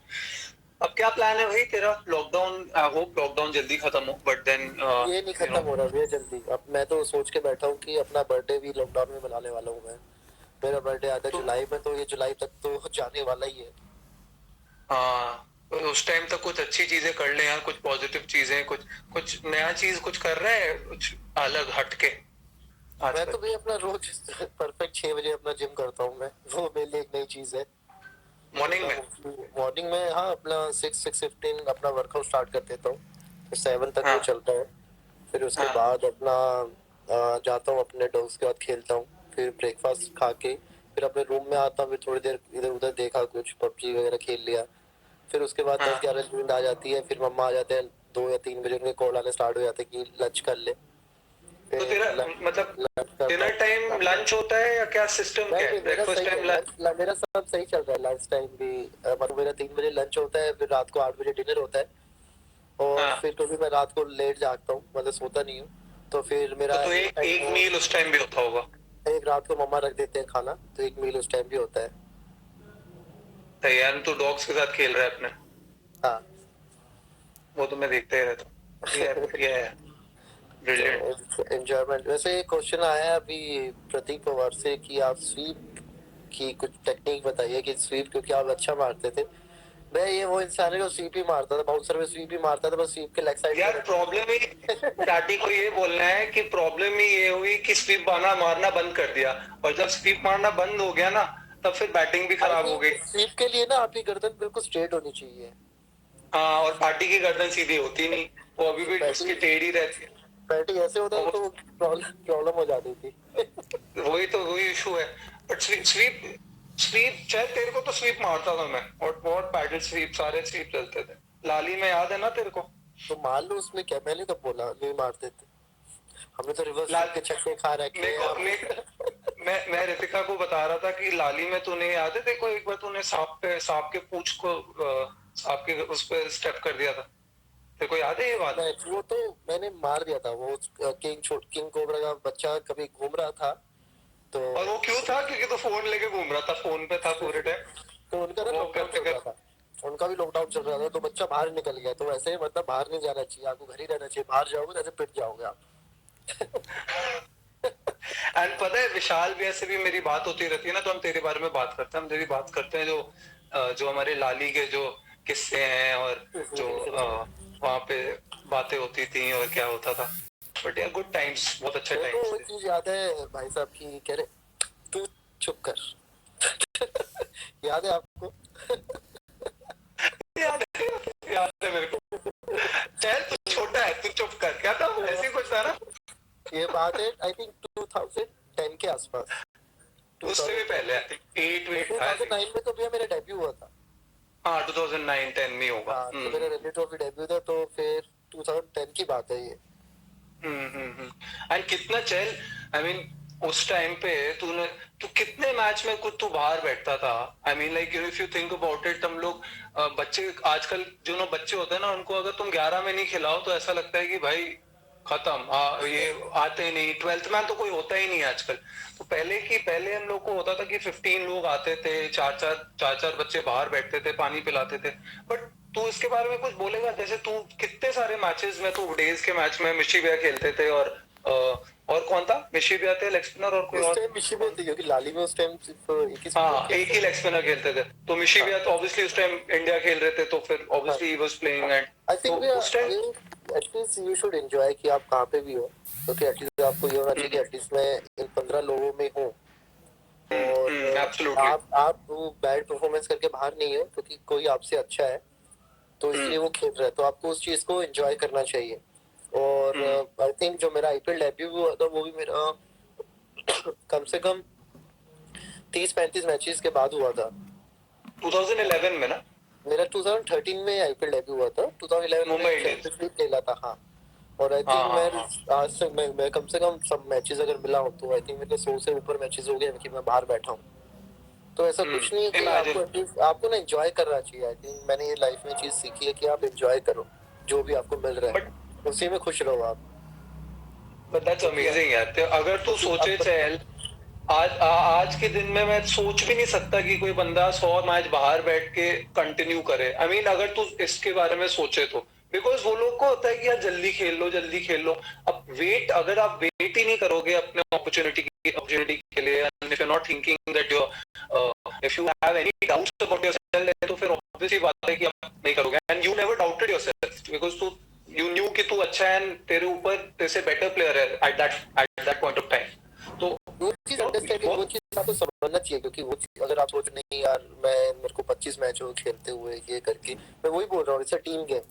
अब क्या प्लान है भाई तेरा? लॉकडाउन, आई होप लॉकडाउन जल्दी खत्म हो, बट देन ये नहीं यू खत्म नो। हो रहा भैया जल्दी। अब मैं तो सोच के बैठा हूँ कि अपना बर्थडे भी लॉकडाउन में मनाने वाला हूँ मैं। मेरा बर्थडे आता है तो जुलाई में, तो ये जुलाई तक तो जाने वाला ही है। हाँ, तो उस टाइम तक कुछ अच्छी चीजें कर ले यार, कुछ पॉजिटिव चीजें, कुछ कुछ नया चीज कुछ कर रहे हैं, कुछ अलग हटके मैं आजकल। तो भैया अपना रोज परफेक्ट 6 बजे अपना जिम करता हूँ मैं। वो मेरे लिए एक नई चीज है। मॉर्निंग अपना में। मॉर्निंग में, हाँ, अपना 6-6:15 अपना वर्कआउट स्टार्ट कर देता हूँ। फिर 7 तक वो हाँ चलता है। फिर उसके हाँ बाद अपना जाता हूँ अपने डॉग्स के साथ खेलता हूँ। फिर ब्रेकफास्ट खा के फिर अपने रूम में आता हूँ। फिर थोड़ी देर इधर उधर देखा, कुछ पबजी वगैरह खेल लिया। फिर उसके बाद हाँ। 10-11 नींद आ जाती है। फिर मम्मा आ जाते हैं 2 या 3 बजे, उनके कॉल आने स्टार्ट हो जाते हैं कि लंच कर ले। तो फिर तेरा मतलब लंच करता डिनर टाइम हूँ। लंच होता है या क्या सिस्टम नहीं क्या नहीं, है? मेरा ब्रेकफास्ट सही है टाइम लंच? लंच। मेरा सब सही चल रहा है लंच टाइम भी। मतलब मेरा 3 बजे लंच होता है, फिर रात को 8 बजे डिनर होता है। और हाँ। फिर कभी मैं रात को लेट जागता हूँ, मतलब सोता नहीं हूँ। तो फिर मेरा तो एक एक टाइम एक वो, मील उस टाइम भी होता होगा। एक रात को मम्मा रख देते हैं खाना, तो एक मील उस टाइम भी होता है। तैयार तू डॉग्स के साथ खेल रहा है अपने? हाँ। वो तो मैं देखता ही रहता हूँ। बढ़िया है, बढ़िया है। ब्रिलियंट। तो एंजॉयमेंट। वैसे एक क्वेश्चन आया है अभी प्रतीक पवार से कि आप स्वीप की कुछ टेक्निक बताइए, कि स्वीप क्योंकि आप अच्छा मारते थे। मैं ये वो इंसान है जो स्वीप ही मारता था, बाउंसर में स्वीप ही मारता था, बस स्वीप के लेग साइड पे यार प्रॉब्लम ही स्टार्टिंग को ये बोलना है कि प्रॉब्लम ही ये हुई कि स्वीप मारना मारना बंद कर दिया, और जब स्वीप मारना बंद हो गया ना, तब फिर बैटिंग भी आई खराब हो गई। थिंक स्वीप के लिए ना आपकी गर्दन बिल्कुल स्ट्रेट होनी चाहिए। हाँ, और पार्टी की गर्दन सीधी होती नहीं, वो अभी भी बैटिंग उसकी टेढ़ी रहती है। बैटिंग ऐसे होता और था तो प्रॉब्लम प्रॉब्लम हो जाती थी। वही तो वही इशू है। बट स्वीप स्वीप स्वीप चल, तेरे को तो स्वीप मारता था मैं, और बहुत पैडल स्वीप, सारे स्वीप चलते थे। लाली में याद है ना तेरे को? तो मान लो उसमें क्या, मैंने कब बोला नहीं मारते थे। हमने तो रिवर्स लाल स्वीप के छक्के खा रखे मेरे हैं को आप। मैं रितिका को बता रहा था कि लाली में तूने, याद है देखो, एक बार तूने सांप के पूंछ को सांप के उस पे स्टेप कर दिया था। तेरे को याद है ये बात? मैं वो तो मैंने मार दिया था वो। किंग कोबरा का बच्चा कभी घूम रहा था तो और वो क्यों था? क्योंकि तो फोन लेके घूम रहा था, फोन पे था पूरे टाइम। तो उनका ना वॉक लॉकडाउन करते चल रहा कर। था। उनका भी लॉकडाउन चल रहा था, तो बच्चा बाहर निकल गया। तो वैसे मतलब बाहर नहीं जाना चाहिए, आपको घर ही रहना चाहिए। बाहर जाओगे तो ऐसे पिट जाओगे आप। एंड पता है, विशाल भी ऐसे भी मेरी बात होती रहती है ना, तो हम तेरे बारे में बात करते हैं, हम तेरी बात करते हैं, जो जो हमारे लाली के जो किस्से हैं, और जो वहाँ पे बातें होती थी और क्या होता था। बट यार गुड टाइम्स, बहुत अच्छे मेरे को टाइम्स वो थे। चीज याद है भाई साहब की, कह रहे तू चुप कर। याद है आपको? याद है, याद है मेरे को। चल तू छोटा है, तू चुप कर, क्या था ऐसे ही कुछ था ना? ये बात है आई थिंक 2010 के आसपास। उससे भी पहले 2010 आई थिंक 8 टू 8 था आई थाउजेंड थिंक। नाइन में तो भैया मेरा डेब्यू हुआ था। हाँ 2009-10 में होगा। हाँ, तो मेरा रणजी ट्रॉफी डेब्यू था, तो फिर 2010 की बात है ये। एंड कितना चल, आई मीन उस टाइम पे तू कितने मैच में कुछ तू बाहर बैठता था। आई mean like if you think about it, हम लोग बच्चे आजकल जो ना बच्चे होते हैं ना, उनको अगर तुम 11 में नहीं खिलाओ तो ऐसा लगता है कि भाई खत्म, ये आते ही नहीं, 12th मैन तो कोई होता ही नहीं आजकल। तो पहले हम लोग को होता था कि 15 लोग आते थे, चार चार बच्चे बाहर बैठते थे, पानी पिलाते थे। बट तू इसके बारे में कुछ बोलेगा? जैसे तू कितने सारे मैचेस में, तू डेज के मैच में मिशी भैया खेलते थे, और कौन था? मिशी भैया थे लेग स्पिनर, और कोई उस और टाइम मिशी में कौन? थी, क्योंकि लाली में उस टाइम सिर्फ एक ही स्पिनर हाँ, एक खेलता ही था। लेग स्पिनर खेलते थे, तो मिशी हाँ भैया तो ऑब्वियसली उस टाइम इंडिया खेल रहे थे, तो फिर हाँ। Obviously he was playing. And I तो थिंक उस time at least you should enjoy कि आप कहाँ पे भी हो। क्योंकि एटलीस्ट आपको ये होना चाहिए कि एटलीस्ट मैं इन 15 लोगों में हूँ। और एब्सोल्युटली। आप बैड परफॉर्मेंस करके बाहर नहीं हो, क्योंकि कोई आपसे अच्छा है तो इसलिए वो खेल रहा है, तो आपको उस चीज को एंजॉय करना चाहिए। और आई थिंक जो मेरा आईपीएल डेब्यू हुआ था वो भी मेरा कम से कम 30-35 मैचेस के बाद हुआ था। 2011 में ना? मेरा 2013 में आईपीएल डेब्यू हुआ था। 2011 मुंबई में इंडियंस। चैंपियंस लीग खेला था, हाँ। और आई हाँ थिंक हाँ मैं हाँ। आज तक मैं कम से कम सब मैचेस अगर मिला हूँ तो आई थिंक मेरे 100 से ऊपर मैचेस हो गए कि मैं बाहर बैठा हूँ। तो ऐसा कुछ नहीं है कि आपको इमेजिन। एटलीस्ट आपको ना एंजॉय करना चाहिए। आई थिंक मैंने ये लाइफ में चीज सीखी है कि आप एंजॉय करो जो भी आपको मिल रहा बट है, उसी में खुश रहो आप। बट दैट्स क्योंकि अमेजिंग यार, तो अगर तू क्योंकि सोचे अब चल, आज के दिन में मैं सोच भी नहीं सकता कि कोई बंदा 100 मैच बाहर बैठ के कंटिन्यू करे। आई मीन अगर तू इसके बारे में सोचे तो, बिकॉज वो लोग को होता है कि यार जल्दी खेल लो। अब वेट, अगर आप वेट ही नहीं करोगे अपने अपॉर्चुनिटी के लिए, and if you are not thinking that you if you have any doubts about yourself, तो फिर ऑब्वियसली बात है कि आप नहीं करोगे। And you never doubted yourself because तू यू न्यू कि तू अच्छा है and तेरे ऊपर तेरे से बेटर प्लेयर है at that point of time. तो वो चीज अंडरस्टैंडिंग, वो चीज आपको समझना चाहिए, क्योंकि वो चीज अगर आप सोच नहीं यार मेरे को 25 मैच हो खेलते हुए ये करके, मैं वही बोल रहा हूँ, it's a team game,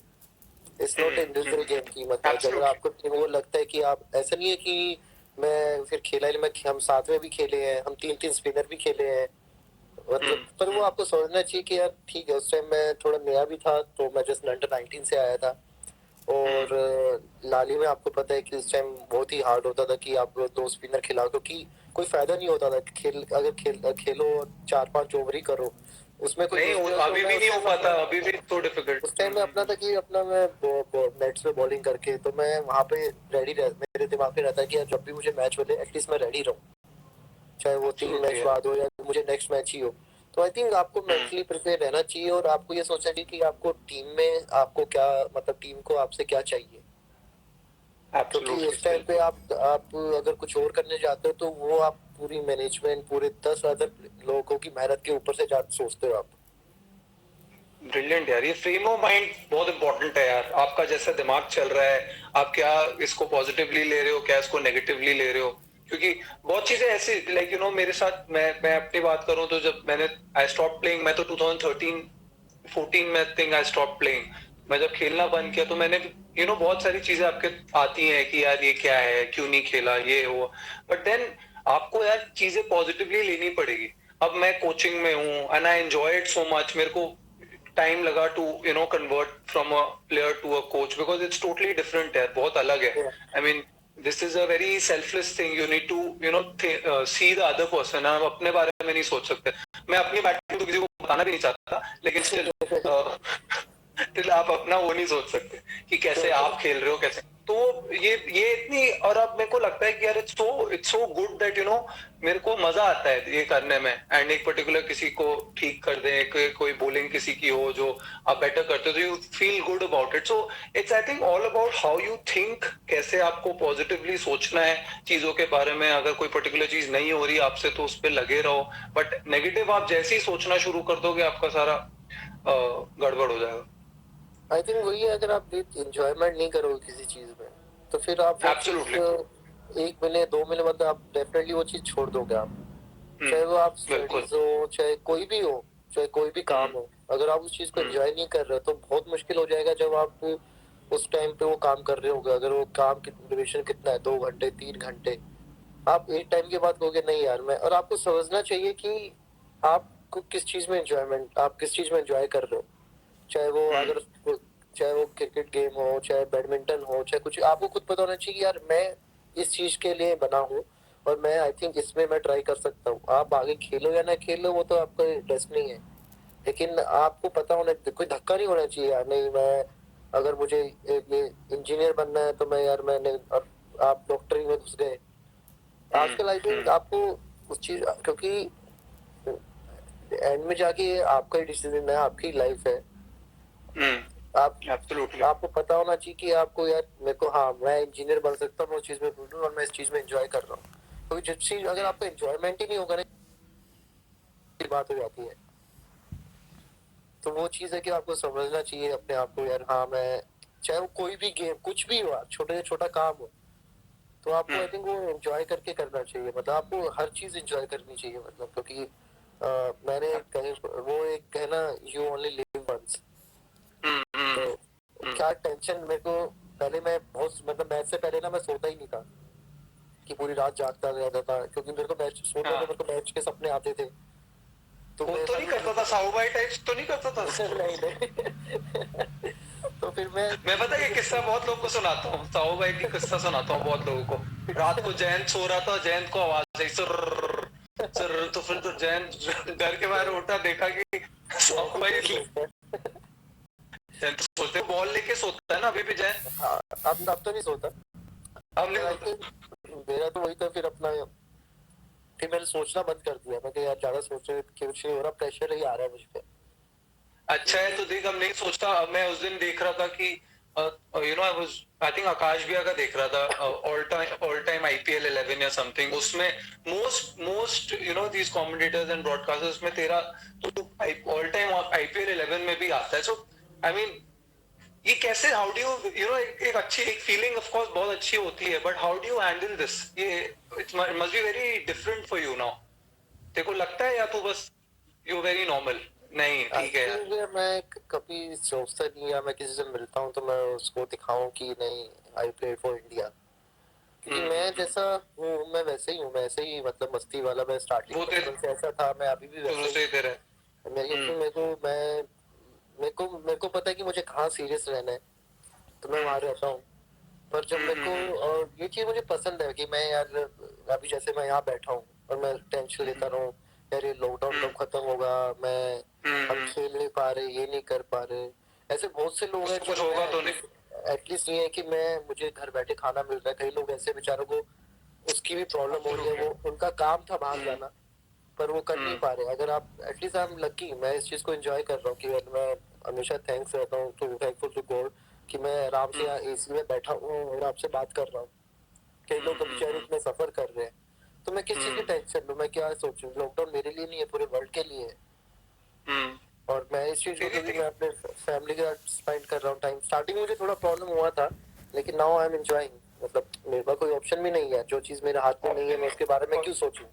it's not individual game की। मतलब अगर आपको वो लगता है कि आप, ऐसा नहीं है कि मैं फिर खेला नहीं, मैं हम साथ में भी खेले हैं, हम 3-3 स्पिनर भी खेले हैं, मतलब पर वो आपको समझना चाहिए कि यार ठीक है, उस टाइम मैं थोड़ा नया भी था, तो मैं जस्ट अंडर 19 से आया था, और लाली में आपको पता है कि उस टाइम बहुत ही हार्ड होता था कि आप 2 स्पिनर खिलाओ, क्योंकि कोई फायदा नहीं होता था खेलो 4-5 ओवर ही करो, उसमें कोई नहीं, अभी भी नहीं हो पाता, अभी भी तो डिफिकल्ट। उस टाइम में अपना था कि अपना मैं नेट्स में बॉलिंग करके, तो मैं वहां पे मेरे दिमाग में रहता है कि यार जब भी मुझे मैच मिले एटलीस्ट मैं रेडी रहूं, चाहे वो 3 मैच बाद हो या मुझे नेक्स्ट मैच ही हो। तो आई थिंक आपको मेंटली प्रिपेयर रहना चाहिए, और आपको ये सोचना चाहिए कि आपको टीम में आपको क्या, मतलब टीम को आपसे क्या चाहिए, क्योंकि उस टाइम पे आप अगर कुछ और करने जाते हो तो वो आप पूरी मैनेजमेंट, पूरे 10 अदर लोगों की मेहनत के ऊपर से सोचते हो आप। ब्रिलियंट यार, ये फ्रेम ऑफ माइंड बहुत इंपॉर्टेंट है यार। आपका जैसा दिमाग चल रहा है, आप क्या इसको पॉजिटिवली ले रहे हो, क्या इसको नेगेटिवली ले रहे हो, क्योंकि बहुत चीजें ऐसी लाइक यू नो मेरे साथ, मैं अपनी बात करूं तो जब मैंने आई स्टॉप प्लेइंग, मैं तो 2013-14 में थिंक आई स्टॉप प्लेइंग। मैं जब खेलना बंद किया तो मैंने बहुत सारी चीजें आपके आती हैं कि यार ये क्या है, क्यों नहीं खेला, ये वो, बट देन आपको यार चीजें पॉजिटिवली लेनी पड़ेगी। अब मैं कोचिंग में हूँ and I enjoy it so much. मेरे को टाइम लगा to convert from a player to a coach because it's totally different है, बहुत अलग है। I mean this is a very selfless thing, you need to see the other person। आप अपने बारे में नहीं सोच सकते। मैं अपनी बैटिंग तो किसी को बताना भी नहीं चाहता, लेकिन still आप अपना वो नहीं सोच सकते कि कैसे आप खेल रहे हो, कैसे। तो ये इतनी, और अब मेरे को लगता है कि यार इट्स सो गुड दैट मेरे को मजा आता है ये करने में। एंड एक पर्टिकुलर किसी को ठीक कर दें, कोई बोलिंग किसी की हो जो आप बेटर करते हो, तो you feel good about it. So it's I think all about how you think, कैसे आपको पॉजिटिवली सोचना है चीजों के बारे में। अगर कोई पर्टिकुलर चीज नहीं हो रही आपसे तो उस पर लगे रहो, बट नेगेटिव आप जैसे ही सोचना शुरू कर दोगे आपका सारा गड़बड़ हो जाएगा। आई थिंक वही है, अगर आप एंजॉयमेंट नहीं करोगे किसी चीज में तो फिर आप वो चीज 1 महीने 2 महीने बाद आप डेफिनेटली वो चीज छोड़ दोगे आप, चाहे वो आप स्टडीज हो, चाहे कोई भी हो, चाहे कोई भी काम हो, अगर आप उस चीज को एंजॉय नहीं कर रहे हो तो बहुत मुश्किल हो जाएगा जब आप उस टाइम पे वो काम कर रहे होगे। अगर वो काम की ड्यूरेशन कितना है, 2 घंटे 3 घंटे, आप एक टाइम के बाद कहोगे नहीं यार मैं, और आपको समझना चाहिए कि आपको किस चीज में एंजॉयमेंट, आप किस चीज में एंजॉय कर रहे हो, चाहे वो अगर चाहे वो क्रिकेट गेम हो, चाहे बैडमिंटन हो, चाहे कुछ, आपको खुद पता होना चाहिए यार मैं इस चीज के लिए बना हूँ और मैं आई थिंक इसमें मैं ट्राई कर सकता हूँ। आप आगे खेलो या ना खेलो वो तो आपका डेस्टिनी है, लेकिन आपको पता होना, कोई धक्का नहीं होना चाहिए यार, नहीं मैं अगर मुझे ये इंजीनियर बनना है तो मैं यार मैंने, अब आप डॉक्टरी में घुस गए आजकल। आई थिंक आपको उस चीज, क्योंकि एंड में जाके आपका ही डिसीजन है, आपकी लाइफ है। आप आपको पता होना चाहिए कि आपको यार मेरे को, हाँ मैं इंजीनियर बन सकता हूँ, मैं उस चीज में ढूंढूं और मैं इस चीज में एंजॉय कर रहा हूँ। तो जिस चीज अगर आपको एंजॉयमेंट ही नहीं होगा ना, बात हो जाती है। तो वो चीज है कि आपको समझना चाहिए अपने आप को यार, हाँ मैं, चाहे वो कोई भी गेम कुछ भी हो, छोटे से छोटा काम हो, तो आपको आई थिंक वो एंजॉय करके करना चाहिए। मतलब आपको हर चीज एंजॉय करनी चाहिए, मतलब क्योंकि मैंने कहीं वो एक कहना, यू ओनली लिव वंस। तो क्या टेंशन मेरे को, पहले मैं बहुत, मतलब मैच से पहले ना मैं सोता ही नहीं था, कि पूरी रात जागता रहता था, क्योंकि मेरे को मैच सोने में मेरे को मैच के सपने आते थे। तो मैं तो नहीं करता था, साहू भाई टाइप्स तो नहीं करता था। नहीं तो फिर मैं पता है ये किस्सा बहुत लोगों को सुनाता हूँ, साहू भाई की किस्सा सुनाता हूँ बहुत लोगों को। रात को जयंत सो रहा था, जयंत को आवाज आई सर सर, तो फिर तो जयंत घर के बाहर उठा, देखा कि साहू भाई, जयंत सोते बॉल लेके सोता है ना अभी भी जयंत। अब तो नहीं सोता, अब नहीं सोता। मेरा तो वही था फिर अपना, फिर मैंने सोचना बंद कर दिया, मैं यार ज्यादा सोच रहे कुछ नहीं हो रहा, प्रेशर ही आ रहा है मुझ पे। अच्छा है तो देख, अब नहीं सोचता। अब मैं उस दिन देख रहा था कि आई थिंक आकाश भैया का देख रहा था, ऑल टाइम आईपीएल 11 या समथिंग, उसमें most most these commentators and broadcasters में तेरा तो ऑल टाइम आईपीएल 11 में भी आता है। सो आई मीन ये कैसे, हाउ डू एक अच्छी एक फीलिंग ऑफ कोर्स बहुत अच्छी होती है, but how do you handle this? ये it must be very different for you now. तेरे को लगता है या तू बस यू वेरी नॉर्मल? नहीं ठीक है यार। एक्चुअली मैं कभी सोचता नहीं, या मैं किसी से मिलता हूँ तो मैं उसको दिखाऊं कि नहीं आई प्लेड फॉर इंडिया, क्योंकि मैं जैसा हूँ मैं वैसे ही हूँ, मैं ऐसे ही मतलब मस्ती वाला, मैं स्टार्टिंग वो तेरे बचपन से ऐसा था, मैं अभी भी शुरू वैसे से ही तेरे ही। मेरे को पता है कि मुझे कहाँ सीरियस रहना है, तो मैं वहां रहता हूँ। पर जब मेरे को और ये चीज मुझे पसंद है कि मैं यार अभी जैसे मैं यहाँ बैठा हूँ और मैं टेंशन लेता रहूँ, यार ये लॉकडाउन कब खत्म होगा, मैं हम खेल नहीं पा रहे, ये नहीं कर पा रहे। ऐसे बहुत से लोग हैं उसको जो कुछ मैं होगा तो नहीं। एटलीस्ट ये है कि मैं मुझे घर बैठे खाना मिल रहा है, कई लोग ऐसे बेचारों को उसकी भी प्रॉब्लम हो रही है, Absolutely. वो उनका काम था बाहर जाना पर वो कर नहीं पा रहे। अगर आप एटलीस्ट आई एम लकी, मैं इस चीज को एंजॉय कर रहा हूँ कि मैं हमेशा थैंक्स रहता हूँ टू थैंकफुल टू गॉड कि मैं आराम से यहाँ एसी में बैठा हूँ और आपसे बात कर रहा हूँ। कई लोग बेचारे इतने सफर कर रहे हैं, तो मैं किस चीज की टेंशन लूँ, मैं क्या सोचूं, लॉकडाउन मेरे लिए नहीं है, पूरे वर्ल्ड के लिए है। और मैं इस चीज को तेरी कभी थी मैं अपने फैमिली के साथ स्पेंड कर रहा हूँ टाइम। स्टार्टिंग में मुझे थोड़ा प्रॉब्लम हुआ था, लेकिन नाउ आई एम एंजॉयिंग। मतलब मेरे पास कोई ऑप्शन भी नहीं है, जो चीज मेरे हाथ में नहीं है मैं उसके बारे में क्यों सोचूं।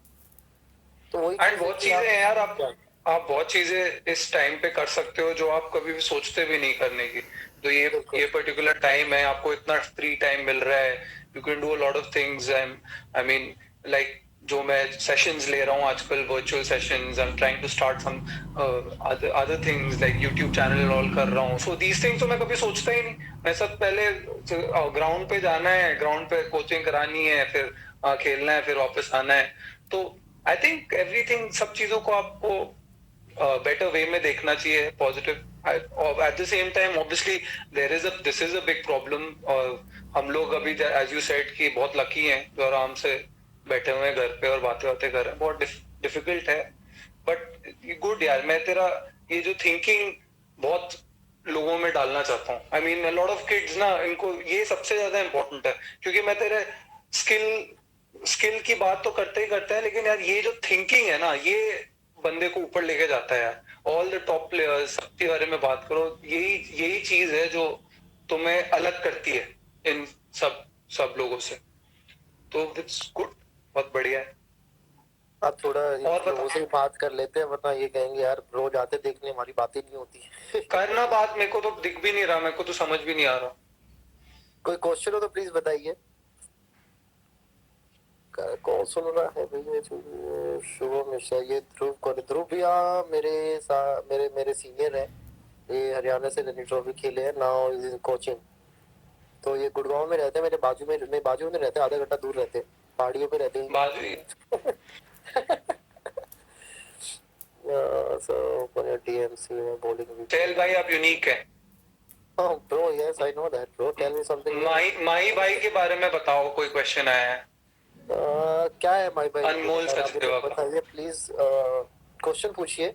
तो वही एंड चीज है बहुत कि चीजें हैं यार, क्या। आप बहुत चीजें इस टाइम पे कर सकते हो जो आप कभी भी सोचते भी नहीं करने की। तो बिल्कुल ये पर्टिकुलर टाइम है, आपको इतना फ्री टाइम मिल रहा है, you can do a lot of things. I mean like जो मैं सेशंस ले रहा हूँ आजकल, virtual sessions, I am trying to start some other things like YouTube channel all कर रहा हूँ। सो दीज थिंग्स तो मैं कभी सोचता ही नहीं। मैं सब पहले ग्राउंड पे जाना है, ग्राउंड पे कोचिंग करानी है, फिर खेलना है, फिर वापस आना है। तो आई थिंक एवरीथिंग, सब चीजों को आपको बेटर वे में देखना चाहिए, positive. At the same time obviously this is a big problem. और हम लोग अभी एज यू सेड कि बहुत लकी हैं जो आराम से बैठे हुए हैं घर पे और बातें बातें कर रहे हैं। बहुत डिफिकल्ट है, बट गुड यार। मैं तेरा ये जो थिंकिंग बहुत लोगों में डालना चाहता हूँ। I mean lot of kids ना, इनको ये सबसे ज्यादा इम्पोर्टेंट है, क्योंकि मैं तेरे स्किल स्किल की बात तो करते ही करते हैं, लेकिन यार ये जो थिंकिंग है ना, ये बंदे को ऊपर लेके जाता है यार। ऑल द टॉप प्लेयर्स सबके बारे में बात करो, यही यही चीज है जो तुम्हें अलग करती है इन सब सब लोगों से। तो इट्स गुड, बहुत बढ़िया है। आप थोड़ा इन और लोगों से बता, ही बात कर लेते हैं, वरना ये कहेंगे यार रोज आते देखने हमारी बातें नहीं होती। करना बात, मेरे को तो दिख भी नहीं रहा, मेरे को तो समझ भी नहीं आ रहा। कोई क्वेश्चन हो तो प्लीज बताइए। कौन सुन रहा है भाई ये शुभम मिश्रा, ये ध्रुव कौन है? ध्रुव भैया मेरे मेरे मेरे सीनियर है, ये हरियाणा से रणजी ट्रॉफी खेले हैं, नाउ इज इन कोचिंग। तो ये गुड़गांव में रहते हैं, मेरे बाजू में रहते हैं, आधा घंटा दूर रहते हैं, पहाड़ियों पे रहते बात भी हैं। सो ओपन योर डीएमसी में बॉलिंग भी। चल भाई, आप यूनिक है। Oh bro, yes I know that bro, tell me something new। माही माही भाई के बारे में बताओ, कोई क्वेश्चन आया है क्या है माई भाई के अनमोल बारे में, आप मुझे सचदेवा का। बताइए प्लीज। क्वेश्चन पूछिए,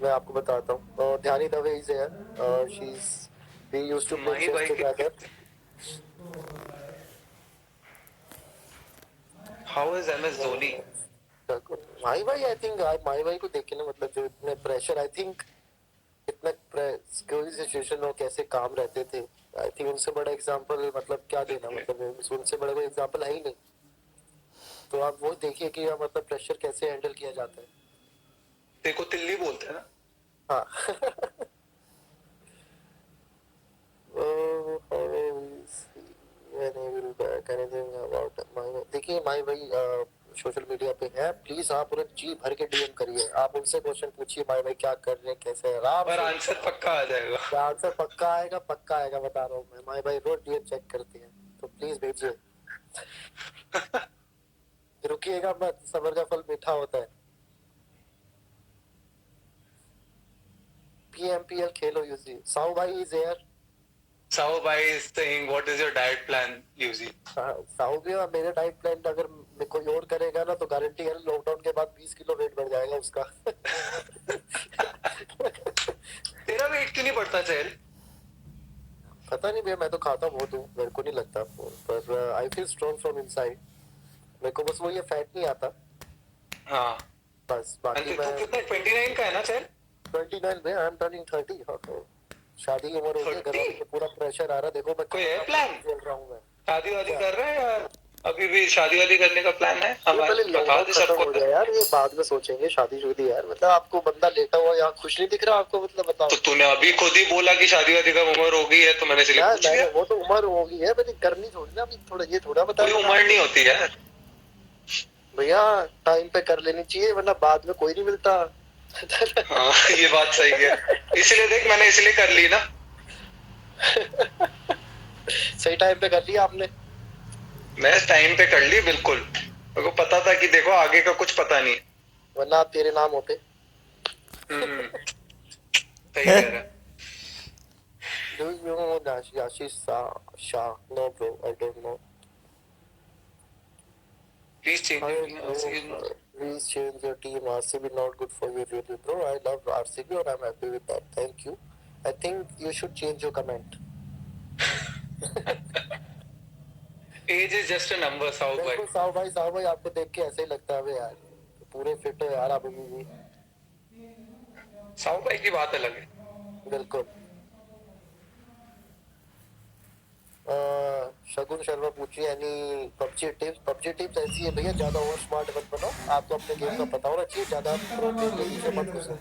मैं आपको बताता हूँ। Dhyani Dave is here, she is we used to play Mahi chess भाई के together. How is M S Dhoni? My भाई आई थिंक, माई भाई को देख के ना, मतलब जो इतने प्रेशर, आई थिंक इतना कोई सिचुएशन हो कैसे काम रहते थे, आई थिंक उनसे बड़ा एग्जांपल मतलब क्या देना, मतलब उनसे बड़ा कोई एग्जांपल है ही नहीं। तो आप वो देखिए कि मतलब प्रेशर कैसे हैंडल किया जाता है। देखो तिल्ली बोलते हैं ना। हाँ। देखिए माई भाई सोशल मीडिया पे है, प्लीज आप उन्हें जी भर के डीएम करिए, आप उनसे क्वेश्चन पूछिए माई भाई क्या कर रहे हैं, कैसे है आराम और से। आंसर पक्का आ जाएगा। आंसर पक्का आएगा, पक्का आएगा, बता रहा हूँ मैं, माई भाई रोज डीएम चेक करते हैं, तो प्लीज भेजिए। रुकिएगा मत, सबर का फल मीठा होता है। पीएमपीएल खेलो यूजी, साहू भाई इज हियर। साहू भाई is saying what is your diet plan यूजी? साहू भी, मेरे डाइट प्लान अगर में कोई और करेगा ना तो गारंटी है लॉकडाउन के बाद 20 किलो वेट बढ़ जाएगा उसका। तेरा वेट क्यों नहीं बढ़ता चहल? पता नहीं भैया, मैं तो खाता बहुत हूँ, मेरे को नहीं लगता, पर I feel strong from inside. मेरे को बस वो ये फैट नहीं आता हाँ। बस, बाकी तू मैं कितना 29 का है ना चहल? 29 में, आई एम टर्निंग 30। हाँ, तो शादी की उम्र हो गई, घर 30? वालों को पूरा प्रेशर आ रहा, देखो मैं कोई है प्लान? झेल रहा हूँ मैं। शादी वादी क्या? कर रहा है या अभी भी शादी वादी करने का प्लान है? ये हमारे पहले बता लॉकडाउन दे खत्म सबको। हो जाए यार, ये बाद में सोचेंगे शादी शुदी यार। मतलब आपको बंदा लेटा हुआ यहाँ खुश नहीं दिख रहा आपको, मतलब तो बताओ। तूने अभी खुद ही बोला कि शादी वादी का उम्र हो गई है, तो मैंने इसलिए यार पूछ मैंने लिया। वो तो उम्र होगी है, मैंने करनी थोड़ी ना अभी, थोड़ा ये थोड़ा कोई बताया उम्र नहीं होती है भैया, टाइम पे कर लेनी चाहिए वरना बाद में कोई नहीं मिलता। हाँ, ये बात सही है। इसलिए देख, मैंने इसलिए कर ली ना। सही टाइम पे कर लिया आपने। मैं टाइम पे कर ली बिल्कुल। मेरे को पता था कि देखो आगे का कुछ पता नहीं। वरना आप तेरे नाम होते। सही कह रहा है। Do you know Yashish Shah? No bro, I don't know. Please change I your know. Please change your team. RCB not good for you really bro. I love RCB and I'm happy with that. Thank you. I think you should change your comment. Age is just a number south भाई। बिल्कुल साहु भाई आपको देख के ऐसे ही लगता है बे यार, पूरे फिट हो यार आप अभी भी। साउथ भाई की बात अलग है। बिल्कुल। शगुन शर्मा पूछिए एनी पबजी टिप्स ऐसी है भैया, ज्यादा ओवर स्मार्ट मत बनो, आपको अपने गेम का पता होना चाहिए, ज्यादा प्रो गेम के पीछे मत घुसो।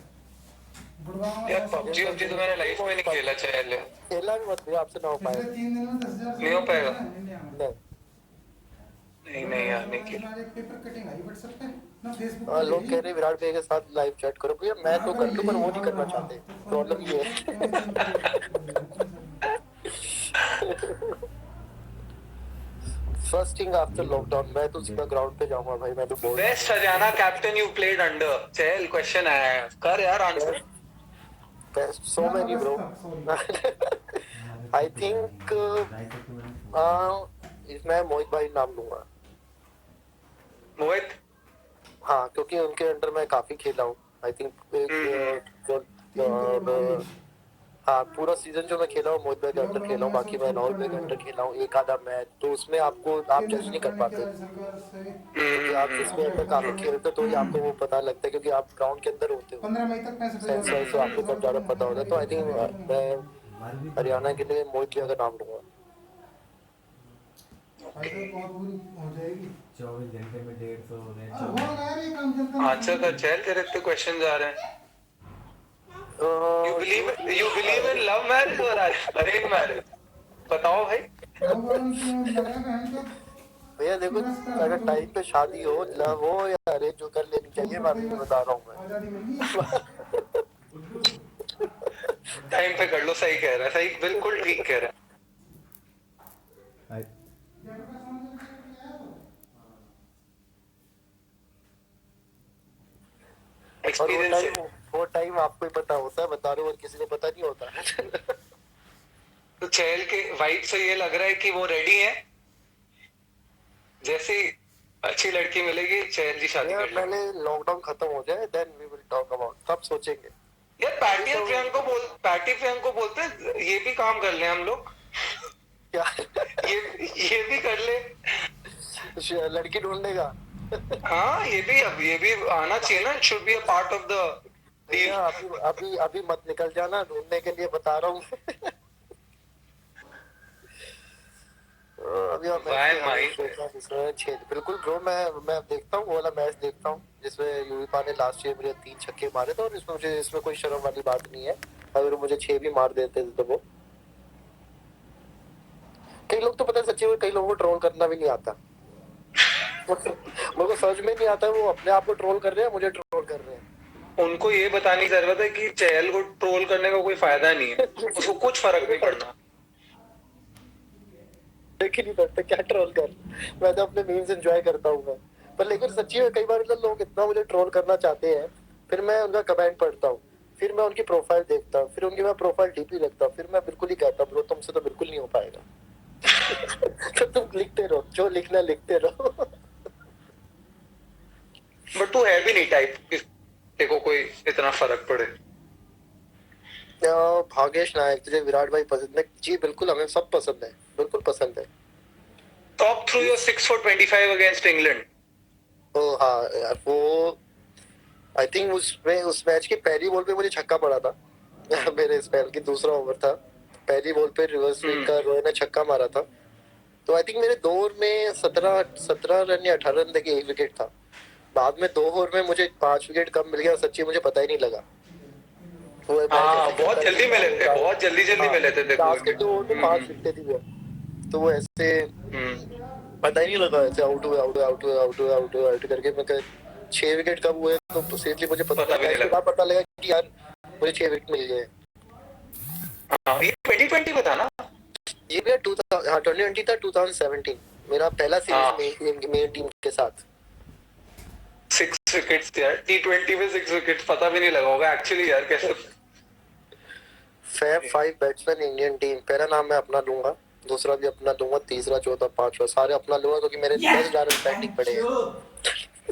यार पबजी वबजी तो मैंने लाइफ में नहीं खेला चहल। खेला भी मत भैया, आपसे ना हो पाएगा। नहीं हो पाएगा। नहीं। नहीं नहीं यार, नहीं खेला। लोग कह रहे हैं विराट भैया के साथ लाइव चैट करो, भैया मैं तो कर लूं पर वो नहीं करना चाहते, प्रॉब्लम ये है। फर्स्ट थिंग आफ्टर लॉकडाउन, मैं तो सीधा ग्राउंड पे जाऊंगा भाई, मैं तो बोल west Haryana captain you played under. Chahal question आया है, कर यार answer. So many bro. I think मैं मोहित भाई नाम लूंगा। मोहित। हाँ, क्योंकि उनके अंडर मैं काफी खेला हूँ। आई थिंक हाँ, पूरा सीजन जो मैं खेला हूँ मोहित भाई के अंडर खेला हूँ, बाकी मैं राहुल भाई के अंडर खेला हूँ एक आधा मैच, तो उसमें आपको आप जज नहीं कर पाते, क्योंकि आप जिसमें अंडर काफी खेलते हो तो ही आपको वो पता लगता है, क्योंकि आप ग्राउंड के अंदर होते हो, सेंस वाइज तो आपको सब ज्यादा पता होता है। तो आई थिंक मैं हरियाणा के लिए मोहित भैया का नाम लूंगा। 24 घंटे में 150 मैच। आंसर कर चहल, तेरे इतने क्वेश्चन आ रहे हैं। You believe in love marriage और अरेंज मैरिज? बताओ भाई। भैया देखो, अगर टाइम पे शादी हो, लव हो या अरेंज जो कर लेनी चाहिए, मैं आपको बता रहा हूँ मैं। टाइम पे कर लो, सही कह रहा है, सही बिल्कुल ठीक कह रहा है। और एक्सपीरियंस वो टाइम आपको ही पता होता है, बता रहे हो, और किसी को पता नहीं होता। तो चहल के वाइब से ये लग रहा है कि वो रेडी है, जैसी अच्छी लड़की मिलेगी चहल जी शादी कर लेंगे। पहले लॉकडाउन खत्म हो जाए, then we will talk about, तब सोचेंगे। यार पैटी प्रियंक को बोलते हैं ये भी काम कर ले हम लोग। क्या? ये भी कर ले, लड़की ढूंढने का। हाँ ये भी आना चाहिए ना, should be a part of the deal. अभी अभी अभी मत निकल जाना ढूंढने के लिए, बता रहा हूँ। अभी बिल्कुल ब्रो, मैं देखता हूँ वो वाला मैच देखता हूँ जिसमें यूवीपा ने लास्ट ईयर मुझे 3 छक्के मारे थे, और इसमें मुझे इसमें कोई शर्म वाली बात नहीं है, अगर मुझे 6 भी मार देते थे तो वो। कई लोग तो पता है सच्ची में, कई लोगों को ट्रोल करना भी नहीं आता। मेरे को समझ में नहीं आता वो अपने आप को ट्रोल कर रहे हैं, मुझे ट्रोल कर रहे हैं। उनको ये बताने की जरूरत है कि चहल को ट्रोल करने का कोई फायदा नहीं है, उसको कुछ फर्क नहीं पड़ना। देख ही नहीं सकते क्या ट्रोल कर, मैं तो अपने मीम्स एंजॉय करता हूँ मैं। पर लेकिन सच्ची में कई बार मतलब लोग इतना मुझे ट्रोल करना चाहते हैं, फिर मैं उनका कमेंट पढ़ता हूँ, फिर मैं उनकी प्रोफाइल देखता हूँ, फिर उनकी मैं प्रोफाइल डीपी लगता हूँ, फिर मैं बिल्कुल ही कहता हूँ ब्रो तुमसे तो बिल्कुल नहीं हो पाएगा। तो तुम लिखते रहो, जो लिखना लिखते रहो। तू है भी नहीं टाइप कि तेरे को कोई इतना फर्क पड़े। भागेश नायक, तुझे विराट भाई पसंद है? जी बिल्कुल, हमें सब पसंद है, बिल्कुल पसंद है। Top through your 6 for 25 against England. तो हाँ यार, वो आई थिंक उस मैच की पहली बॉल पे मुझे छक्का पड़ा था। मेरे स्पेल की दूसरा ओवर था, पहली बॉल पे रिवर्स स्विंग का रोय ने छक्का मारा था। तो आई थिंक मेरे 2 ओवर में 17 रन या 18 रन देके 1 विकेट था। बाद में 2 ओवर में मुझे 5 विकेट कम मिल गया, सच्ची मुझे पता ही नहीं लगा। वो मैच हाँ, ऐसे बहुत जल्दी मिले थे, बहुत जल्दी मिले थे देखो। लास्ट के 2 ओवर में 5 विकेट थी वो। तो वो ऐसे पता ही नहीं लगा, ऐसे आउट हुए आउट हुए आउट हुए आउट हुए आउट हुए आउट करके मैं 6 विकेट कब हुए तो सीधे मुझे पता भी नहीं लगा। पता लगा कि यार मुझे 6 विकेट मिल गए। हाँ, ये 2020 में था ना? ये भी 2020 था, 2017 मेरा पहला सीरीज मेन टीम के साथ। 6 विकेट्स यार, T20 में 6 विकेट्स, पता भी नहीं लगा होगा एक्चुअली यार कैसे। फैब 5 बैट्समैन इंडियन टीम, पहला नाम मैं अपना लूंगा, दूसरा भी अपना लूंगा, तीसरा चौथा पांचवा सारे अपना लूंगा क्योंकि मेरे 10 डायरेक्ट बैटिंग पड़े हैं।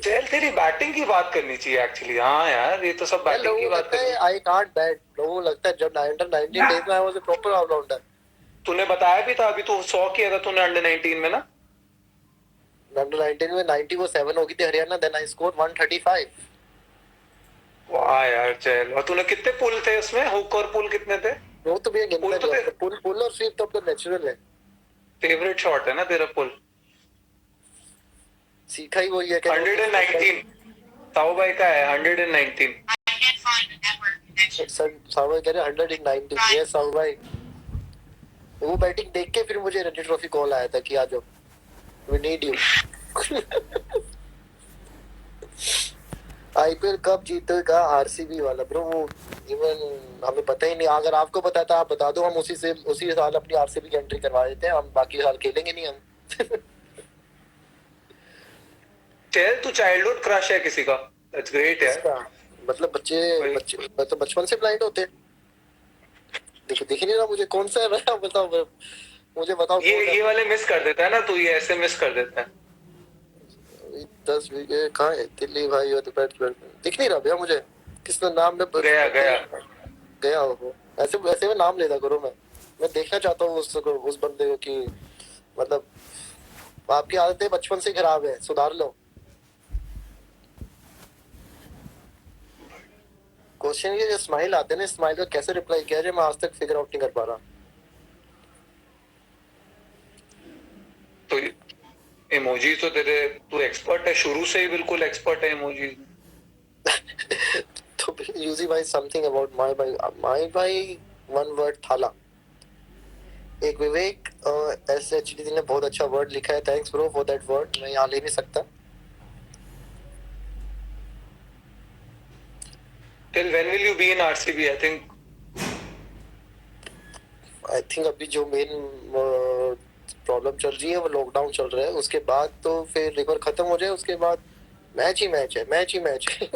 चल तेरी बैटिंग की बात करनी चाहिए एक्चुअली। हाँ यार, ये तो सब बैटिंग की बात करनी है। आई कांट बैट, लोगों को लगता है जब अंडर 19 डेज में I was a proper allrounder. तूने बताया भी था अभी, तू 100 किया था तूने अंडर 19 में ना? अंडर 19 में 90 वो 7 हो गई थी हरियाणा, देन आई स्कोर 135। वाह यार चल, और तूने कितने पुल थे उसमें? हुक और पुल कितने थे? वो तो भैया गिनता पुल तो नहीं, पुल और स्वीप तो अपना नेचुरल है। फेवरेट शॉट है ना तेरा पुल? सीखा ही वही है। 119 ताऊ भाई का है 119। सर साहब कह रहे 190। यस साहब भाई, वो बैटिंग देख के फिर मुझे रणजी ट्रॉफी कॉल आया था कि आ जाओ, वी नीड यू। आईपीएल कब जीतेगा आरसीबी वाला ब्रो? वो इवन हमें पता ही नहीं, अगर आपको पता था आप बता दो, हम उसी साल अपनी आरसीबी की एंट्री करवा देते हैं, हम बाकी साल खेलेंगे नहीं हम। चल तू चाइल्डहुड क्रश है किसी का? दैट्स ग्रेट यार। मतलब बच्चे तो बचपन से ब्लाइंड होते हैं। देखो दिख नहीं रहा मुझे कौन सा है, बताओ मुझे बताओ। ये वाले मिस कर देता है ना तू, ये ऐसे मिस कर देता है। 10 विकेट कहाँ है दिल्ली भाई, और दिख नहीं रहा भैया मुझे, किसने नाम में गया हो। ऐसे वैसे में नाम लेता करो, मैं देखना चाहता हूँ उस बंदे को कि मतलब आपकी आदतें बचपन से खराब है, सुधार लो। क्वेश्चन ये जो स्माइल आते हैं ना, स्माइल का कैसे रिप्लाई किया जाए मैं आज तक फिगर आउट नहीं कर पा रहा। तो इमोजी तो तू एक्सपर्ट है, शुरू से ही बिल्कुल एक्सपर्ट है इमोजी। तो यूजी भाई समथिंग अबाउट माय भाई वन वर्ड थाला। एक विवेक SHD ने बहुत अच्छा वर्ड लिखा है, thanks bro for that word, मैं यहाँ ले नहीं सकता। Till when will you be in RCB? I think अभी जो मेन प्रॉब्लम चल रही है वो लॉकडाउन चल रहा है, उसके बाद तो फिर रिवर खत्म हो जाए, उसके बाद मैच ही मैच है, मैच ही मैच है।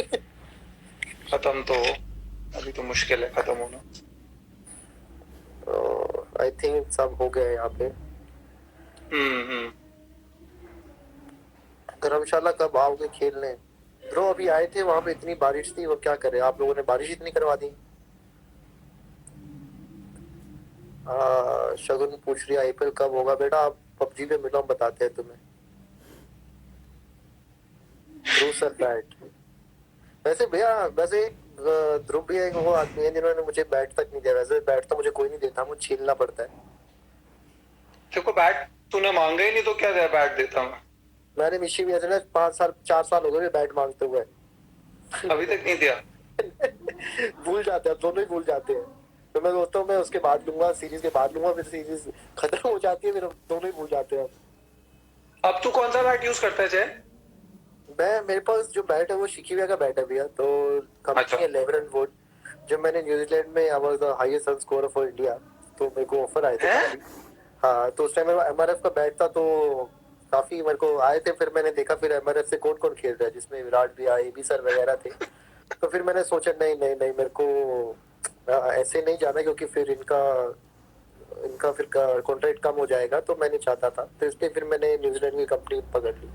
खत्म तो अभी तो मुश्किल है खत्म होना। आई थिंक सब हो गया यहाँ पे। धर्मशाला कब आओगे खेलने? ब्रो अभी आए थे, वहां पे इतनी बारिश थी, वो क्या करे, आप लोगों ने बारिश इतनी करवा दी। शगुन पूछ रही आईपीएल कब होगा? बेटा आप पबजी पे मिलो, हम बताते हैं तुम्हें। ध्रुव सर बैट, वैसे भैया वैसे ध्रुव भी एक वो आदमी है जिन्होंने मुझे बैट तक नहीं दिया, वैसे बैट तो मुझे कोई नहीं देता, मुझे छीनना पड़ता है। देखो बैट तूने मांगा ही नहीं तो क्या दिया बैट देता मैं। मैंने मिशी भी ऐसे ना 4 साल हो गए बैट मांगते हुए, अभी तक नहीं दिया। भूल जाते हैं, दोनों ही भूल जाते हैं। तो मैं सोचता हूँ मैं उसके बाद लूंगा, सीरीज के बाद लूंगा, फिर सीरीज खत्म हो जाती है, फिर दोनों ही भूल जाते हैं। अब तू कौन सा बैट यूज करता है जय? मेरे पास जो बैट है वो शिकीविया का बैट है भैया, तो कंपनी है लेवरन वुड। जब मैंने न्यूजीलैंड में I was the highest run scorer for India, तो मेरे को ऑफर आए थे। हाँ तो उस टाइम मेरा MRF का बैट था, तो काफी मेरे को आए थे, फिर मैंने देखा फिर MRF से कौन कौन खेल रहा है, जिसमें विराट भी आए, भी सर वगैरह थे। तो फिर मैंने सोचा नहीं नहीं नहीं, मेरे को ऐसे नहीं जाना, क्योंकि फिर इनका फिर कॉन्ट्रैक्ट कम हो जाएगा, तो मैं नहीं चाहता था, तो इसलिए फिर मैंने न्यूजीलैंड की कंपनी पकड़ ली।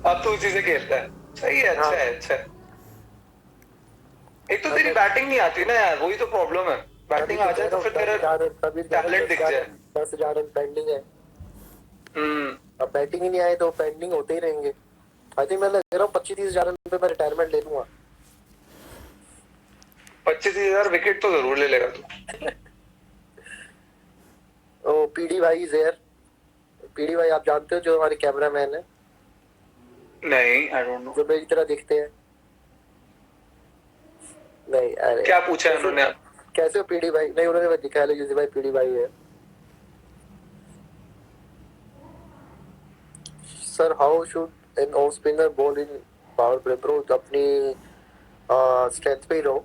अब तू उसी से खेलता है, सही है, अच्छा है, अच्छा है। एक तो तेरी बैटिंग नहीं आती ना यार, वही तो प्रॉब्लम है, बैटिंग आ जाए तो फिर तेरा टैलेंट दिख जाए। 10,000 रन पेंडिंग है, हम्म। अब बैटिंग ही नहीं आए तो पेंडिंग होते ही रहेंगे। आई थिंक मैं लग रहा हूँ 25-30,000 रन पे मैं रिटायरमेंट ले लूंगा। 25,000 विकेट तो जरूर ले लेगा तू। ओ पीडी भाई जेर, पीडी भाई आप जानते हो जो हमारे कैमरामैन है, नहीं, आई डोंट नो। जो मेरी तरह दिखते हैं। नहीं अरे क्या पूछा है उन्होंने? कैसे हो पीडी भाई? नहीं उन्होंने दिखाया यूजी भाई पीडी भाई है। Sir how should an off spinner ball in power play? Bro अपनी स्ट्रेंथ पे ही रहो,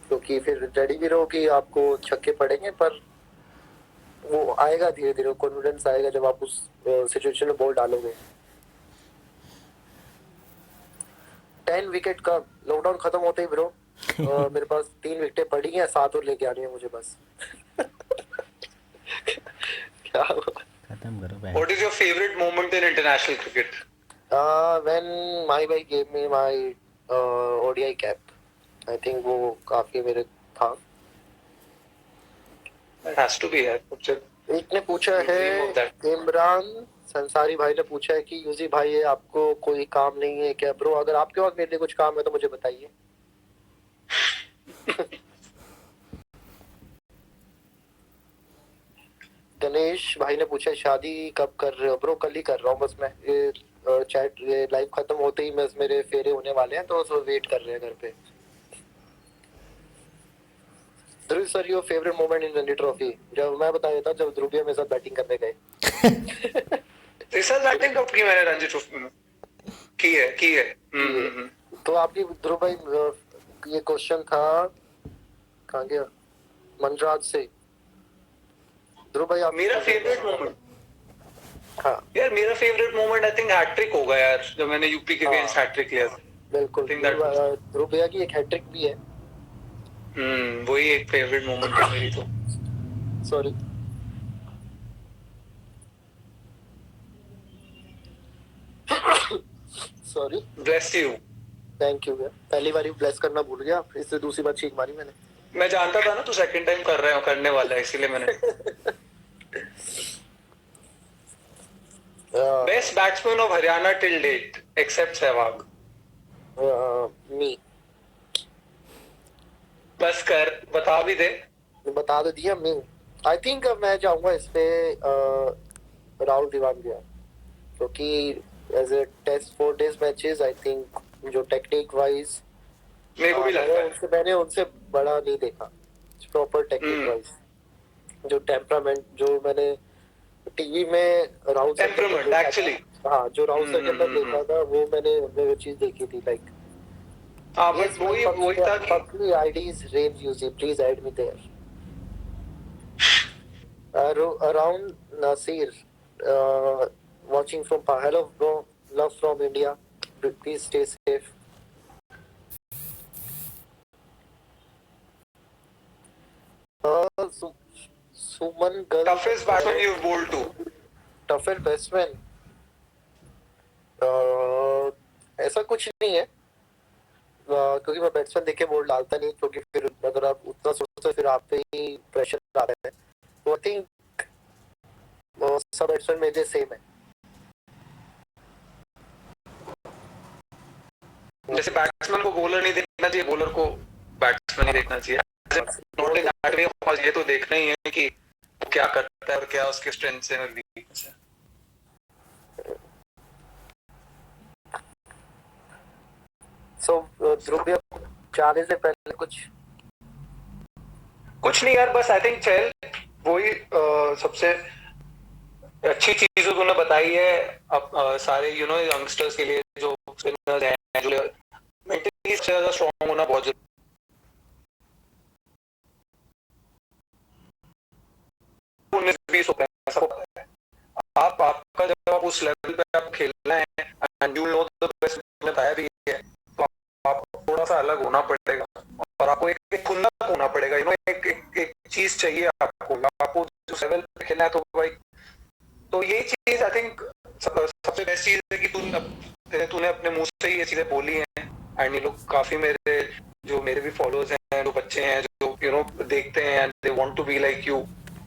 क्योंकि फिर रेडी भी रहो कि आपको छक्के पड़ेंगे, पर वो आएगा धीरे धीरे, कॉन्फिडेंस आएगा जब आप उस सिचुएशन में बॉल डालोगे। 10 विकेट का लॉकडाउन खत्म होते ही ब्रो मेरे पास 3 विकेटें पड़ी हैं, 7 और लेके आनी है मुझे बस। क्या हुआ? खत्म करो भाई। What is your favorite moment in international cricket? When my भाई gave me my ODI cap, I think वो काफी मेरे था। It has to be यार, सबसे एक ने पूछा है, इमरान संसारी भाई ने पूछा है कि यूजी भाई है आपको कोई काम नहीं है क्या? ब्रो अगर आपके पास मेरे लिए कुछ काम है तो मुझे बताइए। गणेश भाई ने पूछा शादी कब कर रहे हो? ब्रो कल ही कर रहा हूँ बस मैं, ये चैट ये लाइव खत्म होते ही बस मेरे फेरे होने वाले हैं, तो सब वेट कर रहे हैं घर पे। Dhruv sir your favourite moment in Ranji Trophy? जब मैं बता देता जब ध्रुव मेरे साथ बैटिंग करने गए। इस साल बैटिंग कब की मैंने रणजी ट्रॉफी में? की है। तो आपकी ध्रुव भाई ये क्वेश्चन था कहाँ गया? मनराज से। ध्रुव भाई आप मेरा फेवरेट मोमेंट, हाँ यार मेरा favourite moment I think hattrick होगा यार, जब मैंने यूपी के अगेंस्ट हैट्रिक लिया था। बिल्कुल, ध्रुव भैया की एक हैट्रिक भी है। वही एक फेवरेट मोमेंट है मेरी तो। Sorry sorry bless you. Thank you भैया, पहली बार ही ब्लेस करना भूल गया, इससे दूसरी बार छींक मारी मैंने। मैं जानता था ना तू सेकंड टाइम करने वाला है, इसीलिए मैंने। Best batsman of Haryana till date except Sehwag? Me. बस कर, बता भी दे। बता दो दिया मी। आई थिंक मैं जाऊंगा इस पे राहुल दिवांगिया, क्योंकि as a test 4 days matches I think जो टेक्निक वाइज मेरे को भी लगता है मैंने उनसे बड़ा नहीं देखा प्रॉपर टेक्निक वाइज। जो टेम्परामेंट जो मैंने टीवी में राहुल टेम्परामेंट एक्चुअली, हाँ जो राहुल सर के अंदर देखा था वो मैंने वो चीज देखी थी लाइक। हाँ बस वही था कि public IDs range using please add me there around Nasir watching from hello bro, love from India, please stay safe. Suman girl, toughest batsman you've bowled to? toughest batsman ऐसा कुछ नहीं है, क्योंकि मैं बैट्समैन देख के बॉल डालता नहीं, क्योंकि फिर अगर आप उतना सोचते फिर आप पे ही प्रेशर आ रहा है। तो आई थिंक सब बैट्समैन मेरे सेम है। जैसे बैट्समैन को बॉलर नहीं देखना चाहिए, बॉलर को बैट्समैन ही देखना चाहिए। ये तो देखना ही है कि वो क्या करता है और क्या उसके स्ट्रेंथ्स हैं और वीकनेस है। सो ध्रुव जाने से पहले कुछ नहीं यार, बस आई थिंक चल वही सबसे अच्छी चीज तूने बताई है अब सारे यंगस्टर्स के लिए, जो स्पिनर्स हैं जो मेंटली ज्यादा स्ट्रांग होना बहुत जरूरी है। 19-20 होता है, सबको पता है। आपका जब आप उस लेवल पे आप खेलना है and you know the best, बताया भी है, तो आपको थोड़ा सा अलग होना पड़ेगा और आपको एक खुन्नस होना पड़ेगा। एक चीज चाहिए आपको जो लेवल पे खेलना है, तो भाई तो ये चीज आई थिंक सबसे बेस्ट चीज है कि तुम तूने अपने मुंह से ही ये चीजें बोली हैं एंड ये लोग काफी मेरे भी फॉलोअर्स हैं, जो बच्चे हैं जो देखते हैं and they want to be like you,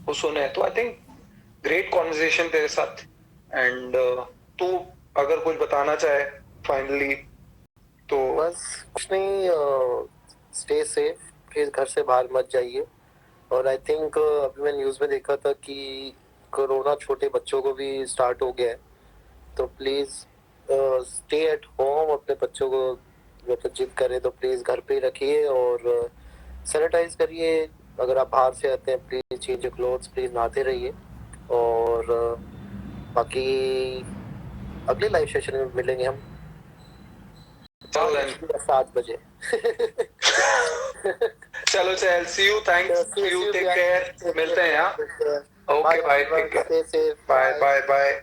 वो सुने। तो आई थिंक ग्रेट कॉन्वर्सेशन तेरे साथ। एंड तू अगर कुछ बताना चाहे फाइनली तो। बस कुछ नहीं, स्टे सेफ, प्लीज घर से बाहर मत जाइए। और आई थिंक अभी मैं न्यूज़ में देखा था कि कोरोना छोटे बच्चों को भी स्टार्ट हो गया है, तो प्लीज़ स्टे एट होम। अपने बच्चों को मतलब जिद करें तो प्लीज़ घर पे ही रखिए और सैनिटाइज करिए। अगर आप बाहर से आते हैं please change your clothes, please नहाते रहिए। और बाकी अगले लाइव सेशन में मिलेंगे हम 7 बजे। चलो चल, see you, thanks you, take care, मिलते हैं। Okay bye, take care, bye bye bye.